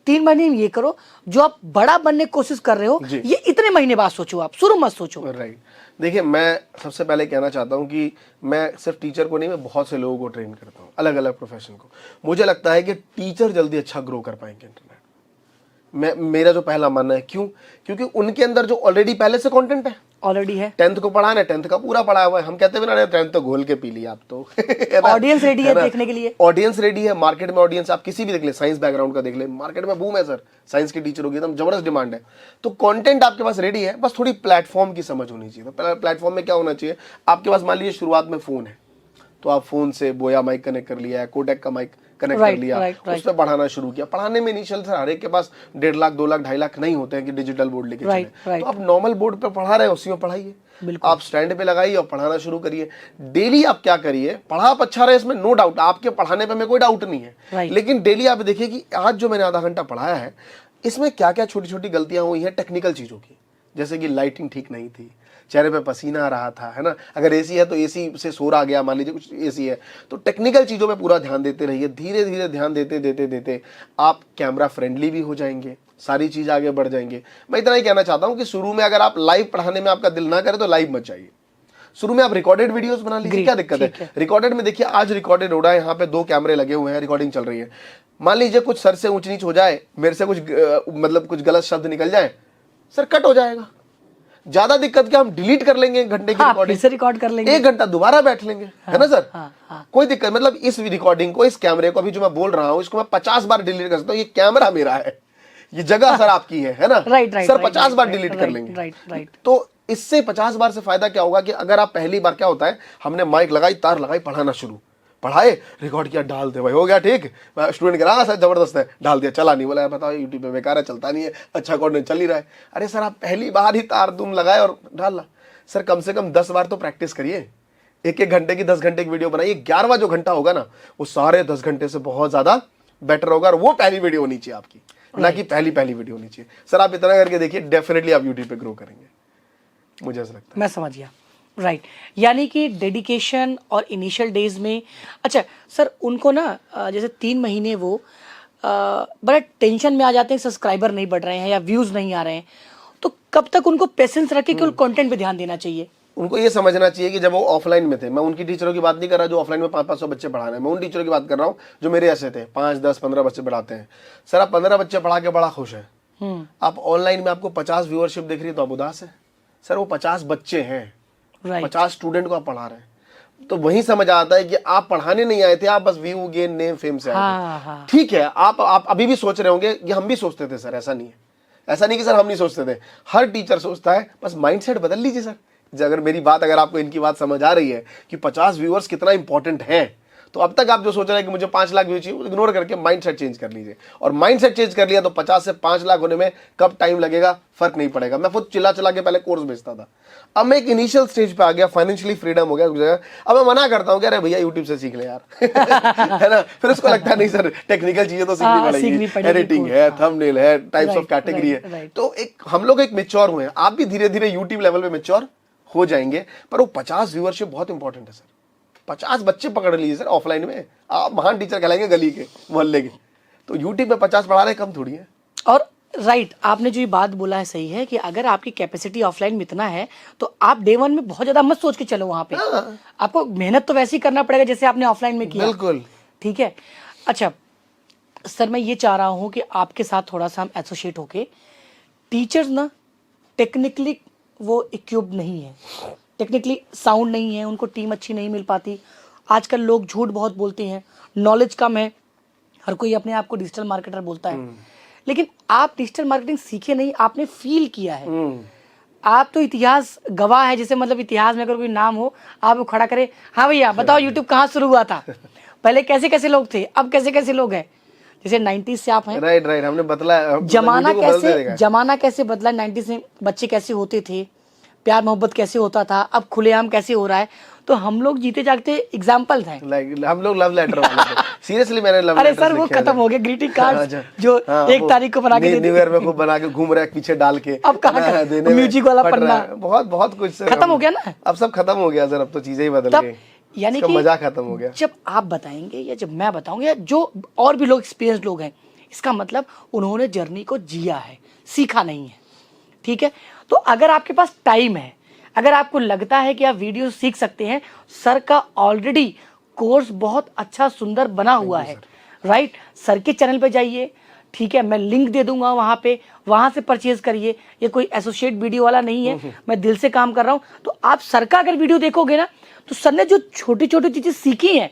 3 महीने में ये करो। जो आप बड़ा बनने की कोशिश कर रहे हो, जी। ये इतने महीने बाद सोचो, आप शुरू मत सोचो। राइट। देखिए, मैं सबसे पहले कहना चाहता हूँ कि मैं सिर्फ टीचर को नहीं, मैं बहुत से लोगों को ट्रेन करता हूँ, अलग अलग प्रोफेशन को। मुझे लगता है कि टीचर जल्दी अच्छा ग्रो कर पाएंगे इंटरनेट। मेरा जो पहला मानना है, क्योंकि उनके अंदर जो ऑलरेडी पहले से कंटेंट है, ऑलरेडी है। 10th को पढ़ाना है, 10th का पूरा पढ़ा हुआ है। हम कहते हैं ना 10th तो घोल के पी लिया आप तो। ऑडियंस रेडी है देखने के लिए, ऑडियंस रेडी है। मार्केट में ऑडियंस आप किसी भी देख ले, साइंस बैकग्राउंड का देख ले, मार्केट में बूम है सर, साइंस के टीचर होगी, एकदम जबरदस्त डिमांड है। तो कंटेंट आपके पास रेडी है, बस थोड़ी प्लेटफॉर्म की समझ होनी चाहिए। तो प्लेटफॉर्म में क्या होना चाहिए, आपके पास मान लीजिए शुरुआत में फोन है, तो आप फोन से बोया माइक कनेक्ट कर लिया है, कोडेक का माइक कनेक्ट कर लिया, उस पर पढ़ाना शुरू किया। पढ़ाने में इनिशियल सर हर एक के पास 1.5 लाख 2 लाख 2.5 लाख नहीं होते हैं कि डिजिटल बोर्ड लेके चले। तो आप नॉर्मल बोर्ड पे पढ़ा रहे हैं, उसी में पढ़ाइए। आप स्टैंड पे लगाइए और पढ़ाना शुरू करिए। डेली आप क्या करिए, पढ़ा आप अच्छा रहे, इसमें नो डाउट, आपके पढ़ाने पे हमें कोई डाउट नहीं है। लेकिन डेली आप देखिए कि आज जो मैंने आधा घंटा पढ़ाया है, इसमें क्या क्या छोटी छोटी गलतियां हुई हैं टेक्निकल चीजों की, जैसे कि लाइटिंग ठीक नहीं थी, चेहरे पे पसीना आ रहा था, है ना, अगर एसी है तो एसी से शोर आ गया, मान लीजिए कुछ एसी है, तो टेक्निकल चीज़ों पे पूरा ध्यान देते रहिए। धीरे धीरे ध्यान देते देते देते आप कैमरा फ्रेंडली भी हो जाएंगे, सारी चीज़ आगे बढ़ जाएंगे। मैं इतना ही कहना चाहता हूँ कि शुरू में अगर आप लाइव पढ़ाने में आपका दिल ना करे तो लाइव मत जाइए। शुरू में आप रिकॉर्डेड वीडियोस बना लीजिए, क्या दिक्कत है? रिकॉर्डेड में देखिए, आज रिकॉर्डेड हो रहा है, यहाँ पे 2 कैमरे लगे हुए हैं, रिकॉर्डिंग चल रही है। मान लीजिए कुछ सर से ऊंच नीच हो जाए, मेरे से कुछ मतलब कुछ गलत शब्द निकल जाए, सर कट हो जाएगा। ज्यादा दिक्कत क्या, हम डिलीट कर लेंगे 1 घंटे की रिकॉर्डिंग, से रिकॉर्ड कर लेंगे, 1 घंटा दोबारा बैठ लेंगे, है ना सर? कोई दिक्कत, मतलब इस रिकॉर्डिंग को, इस कैमरे को, अभी जो मैं बोल रहा हूँ इसको मैं 50 बार डिलीट कर सकता हूँ। ये कैमरा मेरा है, ये जगह सर आपकी है ना? राइट, सर 50 बार डिलीट कर लेंगे। तो इससे 50 बार से फायदा क्या होगा कि अगर आप पहली बार, क्या होता है, हमने माइक लगाई, तार लगाई, पढ़ाना शुरू, पढ़ाए, रिकॉर्ड किया, डाल दे, भाई हो गया ठीक, स्टूडेंट कह रहा सर जबरदस्त है, डाल दिया, चला नहीं, बोला बताओ यूट्यूब पे बेकार है, चलता नहीं है, अच्छा कंटेंट चल ही रहा है। अरे सर आप पहली बार ही तार तुम लगाए और डाला। सर कम से कम 10 बार तो प्रैक्टिस करिए, 1-1 घंटे की 10 घंटे की वीडियो बनाइए। 11वां जो घंटा होगा ना, वो सारे 10 घंटे से बहुत ज्यादा बेटर होगा, और वो पहली वीडियो होनी चाहिए आपकी, ना कि पहली वीडियो होनी चाहिए। सर आप इतना करके देखिए, डेफिनेटली आप यूट्यूब पे ग्रो करेंगे, मुझे ऐसा लगता है। मैं समझ गया, राइट। यानी कि डेडिकेशन और इनिशियल डेज में, अच्छा सर उनको ना जैसे 3 महीने वो बड़ा टेंशन में आ जाते हैं, सब्सक्राइबर नहीं बढ़ रहे हैं या व्यूज नहीं आ रहे हैं, तो कब तक उनको पेशेंस रख के केवल कंटेंट पे ध्यान देना चाहिए? उनको ये समझना चाहिए कि जब वो ऑफलाइन में थे, मैं उनकी टीचरों की बात नहीं कर रहा जो ऑफलाइन में 500-500 बच्चे पढ़ा रहे हैं, मैं उन टीचरों की बात कर रहा हूँ जो मेरे ऐसे थे, 5, 10, 15 बच्चे पढ़ाते हैं। सर आप 15 बच्चे पढ़ा के बड़ा खुश हैं, आप ऑनलाइन में आपको 50 व्यूअरशिप दिख रही है तो आप उदास है। सर वो 50 बच्चे हैं, 50 स्टूडेंट को आप पढ़ा रहे हैं, तो वही समझ आता है कि आप पढ़ाने नहीं आए थे, आप बस व्यू गेन नेम फेम से आए थे। ठीक है, आप अभी भी सोच रहे होंगे कि हम भी सोचते थे। सर ऐसा नहीं है, ऐसा नहीं कि सर हम नहीं सोचते थे, हर टीचर सोचता है, बस माइंडसेट बदल लीजिए सर। अगर मेरी बात, अगर आपको इनकी बात समझ आ रही है कि 50 व्यूअर्स कितना इंपॉर्टेंट है, तो अब तक आप जो सोच रहे हैं कि मुझे 5 लाख व्यू चाहिए, इग्नोर करके माइंडसेट चेंज कर लीजिए। और माइंडसेट चेंज कर लिया तो 50 से 5 लाख होने में कब टाइम लगेगा फर्क नहीं पड़ेगा। मैं खुद चिल्ला चिल्ला के पहले कोर्स बेचता था, अब मैं एक इनिशियल स्टेज पे आ गया, फाइनेंशियली फ्रीडम हो गया, अब मैं मना करता हूँ कि अरे भैया यूट्यूब से सीख ले यार है ना। फिर उसको लगता है नहीं सर टेक्निकल चीजें तो सीखनी पड़ेगी, एडिटिंग है, थंबनेल है, टाइप्स ऑफ कैटेगरी है। तो एक हम लोग एक मैच्योर हुए हैं, आप भी धीरे धीरे यूट्यूब लेवल पे मैच्योर हो जाएंगे। पर वो 50 व्यूअरशिप बहुत इंपॉर्टेंट है सर, 50 बच्चे पकड़ लीजिए सर ऑफलाइन में, आप महान टीचर कहलाएंगे गली के, मोहल्ले के। तो यूट्यूब पे 50 पढ़ा रहे कम थोड़ी है। और राइट, आपने जो ये बात बोला है सही है कि अगर आपकी कैपेसिटी ऑफलाइन में इतना है तो आप डे 1 में बहुत ज्यादा मत सोच के चलो वहां पे, आपको मेहनत तो वैसे ही करना पड़ेगा जैसे आपने ऑफलाइन में किया। बिल्कुल ठीक है। अच्छा सर मैं ये चाह रहा हूँ कि आपके साथ थोड़ा सा हम एसोसिएट होके, टीचर्स ना टेक्निकली वो इक्विप्ड नहीं है, टेक्निकली साउंड नहीं है, उनको टीम अच्छी नहीं मिल पाती, आजकल लोग झूठ बहुत बोलते हैं, नॉलेज कम है, हर कोई अपने आप को डिजिटल मार्केटर बोलता है, लेकिन आप डिजिटल मार्केटिंग सीखे नहीं, आपने फील किया है। आप तो इतिहास गवाह है, जैसे मतलब इतिहास में अगर कोई नाम हो, आप वो खड़ा करे, हाँ भैया बताओ यूट्यूब कहाँ शुरू हुआ था, पहले कैसे कैसे लोग थे, अब कैसे कैसे लोग हैं। जैसे 90s से आप हैं, राइट राइट, हमने बतलाया जमाना कैसे बदला, 90s में बच्चे कैसे होते थे, प्यार मोहब्बत कैसे होता था, अब खुलेआम कैसे हो रहा है। तो हम लोग जीते जागते एग्जाम्पल्स हैं। हम लोग लव लेटर वाले थे, सीरियसली मैंने लव लेटर। अरे सर वो खत्म हो गया, ग्रीटिंग कार्ड जो 1 तारीख को बना के न्यू ईयर में खूब बना के घूम रहे पीछे डाल के, अब कहाँ म्यूजिक वाला पन्ना, बहुत बहुत कुछ खत्म हो गया ना, अब सब खत्म हो गया सर, अब तो चीजें ही बदल गई, यानी कि मजा खत्म हो गया। जब आप बताएंगे या जब मैं बताऊंगा या जो और भी लोग एक्सपीरियंस लोग हैं, इसका मतलब उन्होंने जर्नी को जिया है, सीखा नहीं है। ठीक है, तो अगर आपके पास टाइम है, अगर आपको लगता है कि आप वीडियो सीख सकते हैं, सर का ऑलरेडी कोर्स बहुत अच्छा सुंदर बना हुआ है, राइट। सर के चैनल पे जाइए, ठीक है, मैं लिंक दे दूंगा वहां पे, वहां से परचेज करिए। ये कोई एसोसिएट वीडियो वाला नहीं है, मैं दिल से काम कर रहा हूं। तो आप सर का अगर वीडियो देखोगे ना, तो सर ने जो छोटी छोटी चीजें सीखी हैं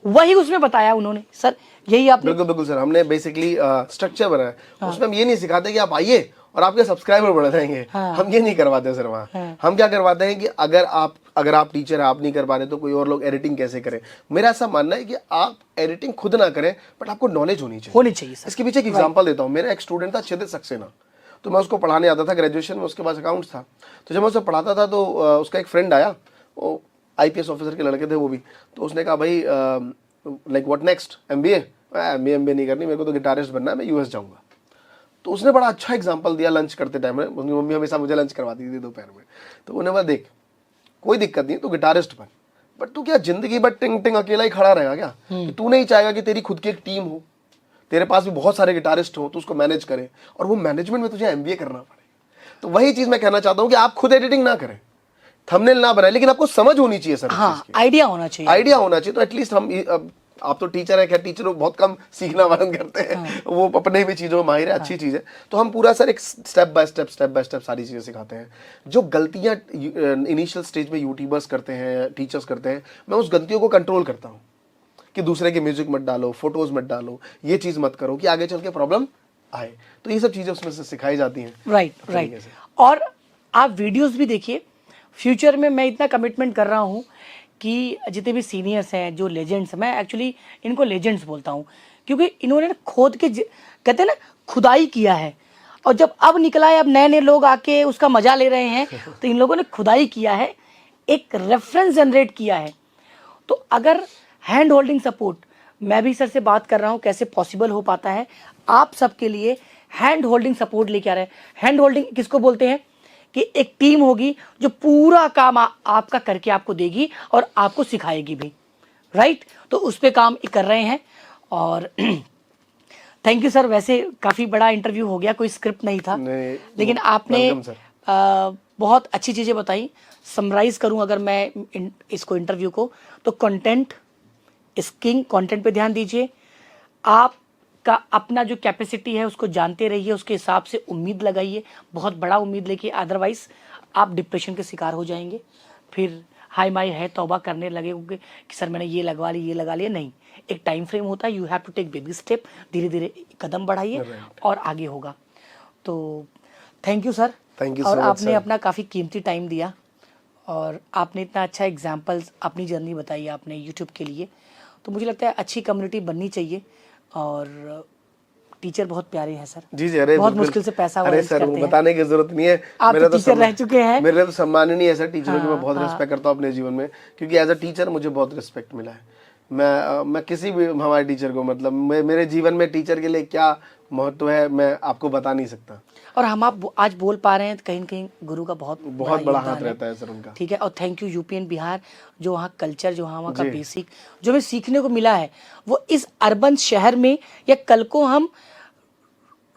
वही उसमें बताया उन्होंने। सर यही आपने, बिल्कुल बिल्कुल सर, हमने बेसिकली स्ट्रक्चर बनाया, उसमें हम ये नहीं सिखाते कि आप आइए और आपके सब्सक्राइबर बढ़ जाएंगे, हम ये नहीं करवाते सर वहाँ। हम क्या करवाते हैं कि अगर आप टीचर है, आप नहीं कर पा रहे तो कोई और लोग एडिटिंग कैसे करें। मेरा ऐसा मानना है कि आप एडिटिंग खुद ना करें, बट आपको नॉलेज होनी चाहिए सर। इसके पीछे एक एग्जांपल देता हूँ। मेरा एक स्टूडेंट था क्षितिज सक्सेना, तो मैं उसको पढ़ाने आता था ग्रेजुएशन में, उसके पास अकाउंट्स था। तो जब मैं उसे पढ़ाता था तो उसका एक फ्रेंड आया, वो IPS ऑफिसर के लड़के थे वो भी। तो उसने कहा भाई like what next, MBA? MBA नहीं करनी, मेरे को तो गिटारिस्ट बनना है, मैं US जाऊँगा। तो उसने बड़ा अच्छा एग्जाम्पल दिया लंच करते टाइम में। उनकी मम्मी हमेशा मुझे लंच करवाती थी दोपहर में। तो उन्हें बोला, देख कोई दिक्कत नहीं, तू गिटारिस्ट बन, बट तू क्या जिंदगी भर टिंग टिंग अकेला ही खड़ा रहेगा क्या? कि तू नहीं चाहेगा कि तेरी खुद की एक टीम हो, तेरे पास भी बहुत सारे गिटारिस्ट हो, तो उसको मैनेज करे, और वो मैनेजमेंट में तुझे एमबीए करना पड़ेगा। तो वही चीज मैं कहना चाहता हूँ कि आप खुद एडिटिंग ना करें, थंबनेल ना बनाए, लेकिन आपको समझ होनी चाहिए सर। हाँ, आइडिया होना चाहिए, आइडिया होना चाहिए। तो एटलीस्ट हम आप तो टीचर है, क्या टीचर बहुत कम सीखना पसंद करते हैं। हाँ। वो अपने भी चीजों में माहिर है, अच्छी चीज है। तो हम पूरा सर एक स्टेप बाय स्टेप सारी चीजें सिखाते हैं। जो गलतियां इनिशियल स्टेज में यूट्यूबर्स करते हैं, टीचर्स करते हैं, मैं उस गलतियों को कंट्रोल करता हूँ कि दूसरे की म्यूजिक मत डालो, फोटोज मत डालो, ये चीज मत करो कि आगे चल के प्रॉब्लम आए। तो ये सब चीजें उसमें से सिखाई जाती हैं। राइट। और आप वीडियोस भी देखिए। फ्यूचर में मैं इतना कमिटमेंट कर रहा हूँ कि जितने भी सीनियर्स हैं, जो लेजेंड्स, मैं एक्चुअली इनको लेजेंड्स बोलता हूँ, क्योंकि इन्होंने खोद के कहते हैं ना, खुदाई किया है, और जब अब निकला है, अब नए नए लोग आके उसका मजा ले रहे हैं, तो इन लोगों ने खुदाई किया है, एक रेफरेंस जनरेट किया है। तो अगर हैंड होल्डिंग सपोर्ट, मैं भी सर से बात कर रहा हूँ कैसे पॉसिबल हो पाता है, आप सबके लिए हैंड होल्डिंग सपोर्ट लेके आ रहे हैं। हैंड होल्डिंग किसको बोलते हैं? कि एक टीम होगी जो पूरा काम आपका करके आपको देगी और आपको सिखाएगी भी, राइट? तो उस पे काम कर रहे हैं। और थैंक यू सर। वैसे काफ़ी बड़ा इंटरव्यू हो गया, कोई स्क्रिप्ट नहीं था, लेकिन आपने बहुत अच्छी चीज़ें बताई। समराइज करूं अगर मैं इसको इंटरव्यू को, तो कंटेंट इज किंग। कंटेंट पे ध्यान दीजिए, आपका अपना जो कैपेसिटी है उसको जानते रहिए, उसके हिसाब से उम्मीद लगाइए, बहुत बड़ा उम्मीद लेके, अदरवाइज आप डिप्रेशन के शिकार हो जाएंगे। फिर हाई माई है तौबा करने लगे कि सर मैंने ये लगवा ली, ये लगा लिया। नहीं, एक टाइम फ्रेम होता है, you have to take baby step, धीरे धीरे कदम बढ़ाइए और आगे होगा। तो थैंक यू सर। और आपने अपना काफ़ी कीमती टाइम दिया, और आपने इतना अच्छा एग्जाम्पल्स, अपनी जर्नी बताई आपने यूट्यूब के लिए। तो मुझे लगता है अच्छी कम्युनिटी बननी चाहिए, और टीचर बहुत प्यारे हैं सर। जी जी, अरे बहुत मुश्किल से पैसा अरे सर वो बताने की जरूरत नहीं है, आप मेरा तो टीचर रह चुके हैं। मेरे तो सम्मान नहीं है सर टीचरों की। मैं बहुत रिस्पेक्ट करता हूँ अपने जीवन में, क्योंकि एज अ टीचर मुझे बहुत रिस्पेक्ट मिला है। मैं किसी भी हमारे टीचर को, मतलब मेरे जीवन में टीचर के लिए क्या महत्व है मैं आपको बता नहीं सकता। और हम आप आज बोल पा रहे हैं, कहीं न कहीं गुरु का बहुत बड़ा हाथ रहता है सर उनका। ठीक है। और थैंक यू यूपीएन बिहार, जो वहाँ कल्चर, जो वहाँ का बेसिक जो हमें सीखने को मिला है, वो इस अर्बन शहर में, या कल को हम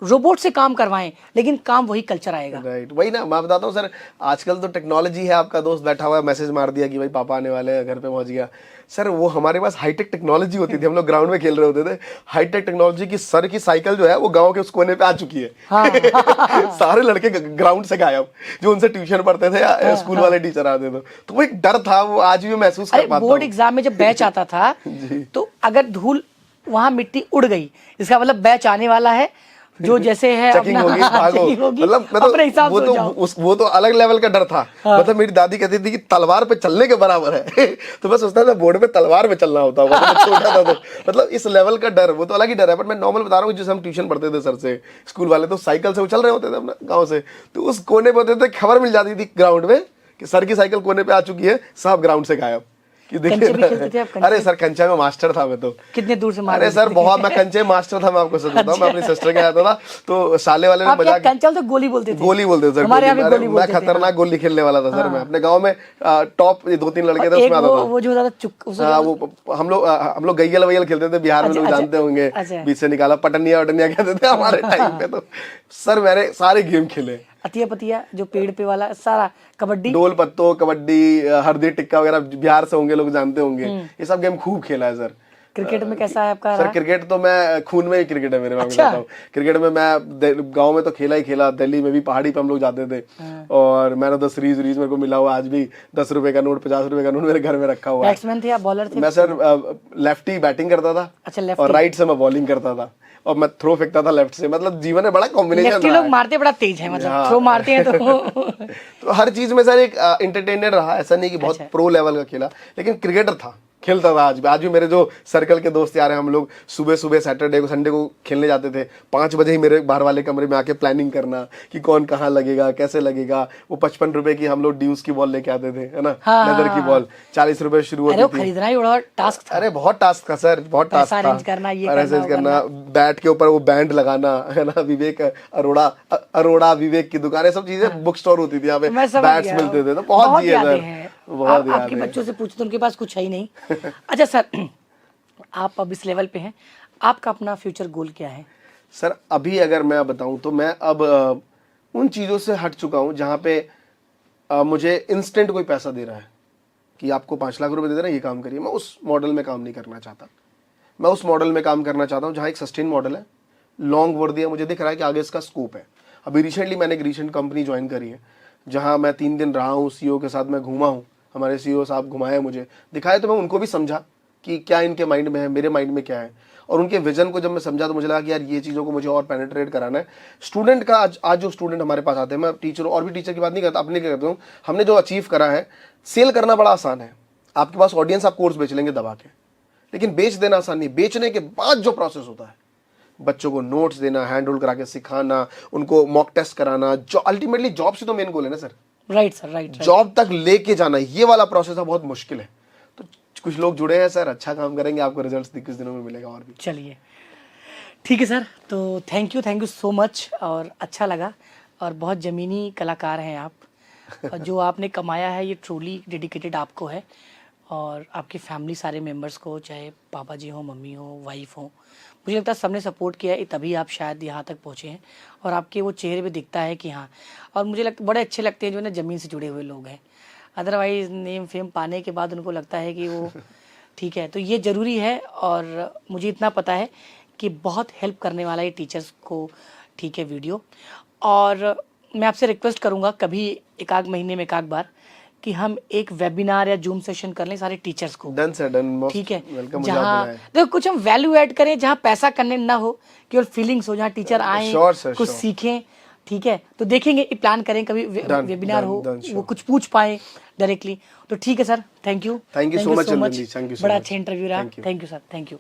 रोबोट से काम करवाएं, लेकिन काम वही कल्चर आएगा। राइट, वही ना मैं बताता हूँ सर। आजकल तो टेक्नोलॉजी है, आपका दोस्त बैठा हुआ है, मैसेज मार दिया कि भाई पापा आने वाले हैं, घर पे पहुंच गया। सर वो हमारे पास हाईटेक टेक्नोलॉजी होती थी, हम लोग ग्राउंड में खेल रहे होते थे। हाईटेक टेक्नोलॉजी की सर की साइकिल जो है वो गांव के उस कोने पे आ चुकी है। हाँ। सारे लड़के ग्राउंड से गायब, जो उनसे ट्यूशन पढ़ते थे या स्कूल वाले टीचर आते थे। तो वो एक डर था, वो आज भी महसूस कर पाता हूं। बोर्ड एग्जाम में जब बैच आता था तो अगर धूल वहां मिट्टी उड़ गई, इसका मतलब बैच आने वाला है, जो जैसे है चेकिंग होगी, भागो। मतलब वो तो अलग लेवल का डर था। हाँ। मतलब मेरी दादी कहती थी कि तलवार पे चलने के बराबर है। तो मैं सोचता था बोर्ड पे तलवार पे चलना होता होगा, तो छोटा था। तो मतलब इस लेवल का डर, वो तो अलग ही डर है। बट मैं नॉर्मल बता रहा हूँ, जिसे हम ट्यूशन पढ़ते थे सर से, स्कूल वाले तो साइकिल से उछल रहे होते थे अपना गाँव से, तो उस कोने पे होते थे, खबर मिल जाती थी ग्राउंड में कि सर की साइकिल कोने पे आ चुकी है, सब ग्राउंड से गायब। अरे सर कंचे में मास्टर था मैं तो। कितने दूर से अरे सर बहुत, मैं कंचे मास्टर था, मैं आपको सच बताऊं। मैं अपनी सिस्टर के आता था तो साले वाले ने मजाक, कंचा तो गोली बोलते थे। गोली बोलते थे सर। मैं खतरनाक गोली खेलने वाला था सर। मैं अपने गांव में टॉप 2-3 लड़के थे, उसमें आता था वो जो वो हम लोग गैयल वैयल खेलते थे, बिहार में लोग जानते होंगे, बीच से निकाला, पटनिया वटनिया कहते थे हमारे टाइम पे। तो सर मैंने सारे गेम खेले, अतिया पतिया जो पेड़ पे वाला सारा, कबड्डी, डोल पत्तो, कबड्डी, हरदी टिक्का वगैरह, बिहार से होंगे लोग, जानते होंगे। ये सब गेम खूब खेला है सर। क्रिकेट में कैसा है आपका? सर क्रिकेट तो मैं खून में ही क्रिकेट है मेरे में। अच्छा। क्रिकेट में मैं गांव में तो खेला ही खेला, दिल्ली में भी पहाड़ी पे हम लोग जाते थे। और मैंने तो सीरीज मेरे को मिला हुआ आज भी, 10 रुपए का नोट, 50 रुपए का नोट मेरे घर में रखा हुआ है। बैट्समैन थे या बॉलर थे? मैं सर लेफ्टी बैटिंग करता था। अच्छा, और राइट से मैं बॉलिंग करता था, और मैं थ्रो फेंकता था लेफ्ट से। मतलब जीवन में बड़ा कॉम्बिनेशन लेफ्टी लोग मारते बड़ा तेज है, मतलब थ्रो मारते हैं तो हर चीज में सर एक एंटरटेनर रहा। ऐसा नहीं कि बहुत प्रो लेवल का खेला, लेकिन क्रिकेटर था, खेलता था आज भी मेरे जो सर्कल के दोस्त यार हैं, हम लोग सुबह सुबह सैटरडे को संडे को खेलने जाते थे। 5 बजे ही मेरे बाहर वाले कमरे में आके प्लानिंग करना कि कौन कहाँ लगेगा, कैसे लगेगा। वो 55 रुपए की हम लोग ड्यूस की बॉल लेके आते थे, है ना, लेदर की बॉल 40 रुपए शुरू होती थी। खरीदना ही बड़ा टास्क था। अरे बहुत टास्क था सर, बहुत टास्क था। अरेंज करना, ये करना, बैट के ऊपर वो बैंड लगाना, है ना, विवेक अरोड़ा विवेक की दुकान, सब चीजें बुक स्टोर होती थी यहाँ पे, बैट्स मिलते थे। तो बहुत दिए सर, बहुत याद है। आपके बच्चों से पूछो तो उनके पास कुछ है ही नहीं। अच्छा सर, आप अब इस लेवल पे हैं, आपका अपना फ्यूचर गोल क्या है? सर अभी अगर मैं बताऊं तो मैं अब उन चीज़ों से हट चुका हूं जहां पे मुझे इंस्टेंट कोई पैसा दे रहा है कि आपको 5 लाख रुपए दे रहा है, ये काम करिए। मैं उस मॉडल में काम नहीं करना चाहता। मैं उस मॉडल में काम करना चाहता हूं जहां एक सस्टेन मॉडल है, लॉन्ग वर्दी है, मुझे दिख रहा है कि आगे इसका स्कोप है। अभी रिसेंटली मैंने एक रिसेंट कंपनी ज्वाइन करी है जहाँ मैं 3 दिन रहा हूँ, सीईओ के साथ मैं घूमा हूँ, हमारे सीईओ साहब घुमाए मुझे, दिखाए, तो मैं उनको भी समझा कि क्या इनके माइंड में है, मेरे माइंड में क्या है। और उनके विजन को जब मैं समझा तो मुझे लगा कि यार ये चीज़ों को मुझे और पेनिट्रेट कराना है। स्टूडेंट का आज जो स्टूडेंट हमारे पास आते हैं, मैं टीचर और भी टीचर की बात नहीं करता, अपने क्या करता हूँ, हमने जो अचीव करा है, सेल करना बड़ा आसान है। आपके पास ऑडियंस, आप कोर्स बेच लेंगे दबा के, लेकिन बेच देना आसान नहीं। बेचने के बाद जो प्रोसेस होता है, बच्चों को नोट्स देना, हैंड होल्ड करा के सिखाना, उनको मॉक टेस्ट कराना, जो अल्टीमेटली जॉब से तो मेन गोल है ना sir. Right sir, right. Job तक लेके जाना, ये वाला प्रोसेस है, बहुत मुश्किल है। तो कुछ लोग जुड़े हैं सर, अच्छा काम करेंगे, आपको रिजल्ट्स कुछ दिनों में मिलेगा। और भी चलिए ठीक है सर, तो थैंक यू सो मच, और अच्छा लगा। और बहुत ज़मीनी कलाकार हैं आप, और जो आपने कमाया है ये ट्रूली डेडिकेटेड आपको है, और आपकी फैमिली, सारे मेंबर्स को, चाहे पापा जी हो, मम्मी हो, वाइफ हो, मुझे लगता है सबने सपोर्ट किया है, तभी आप शायद यहाँ तक पहुँचे हैं। और आपके वो चेहरे पे दिखता है कि हाँ, और मुझे लगता बड़े अच्छे लगते हैं जो ना ज़मीन से जुड़े हुए लोग हैं। अदरवाइज़ नेम फेम पाने के बाद उनको लगता है कि वो ठीक है, तो ये ज़रूरी है। और मुझे इतना पता है कि बहुत हेल्प करने वाला है टीचर्स को, ठीक है, वीडियो। और मैं आपसे रिक्वेस्ट करूँगा कभी एक आध महीने में एक आध बार कि हम एक वेबिनार या जूम सेशन कर लें सारे टीचर्स को। डन सर, डन, ठीक है, वेलकम। जहाँ देखो कुछ हम वैल्यू ऐड करें, जहाँ पैसा करने ना हो, केवल फीलिंग्स हो, जहाँ टीचर आए कुछ सीखें, ठीक है। तो देखेंगे, प्लान करें कभी वेबिनार हो, वो कुछ पूछ पाए डायरेक्टली। तो ठीक है sir, thank you so much, बड़ा अच्छा इंटरव्यू रहा। Thank you sir, thank you.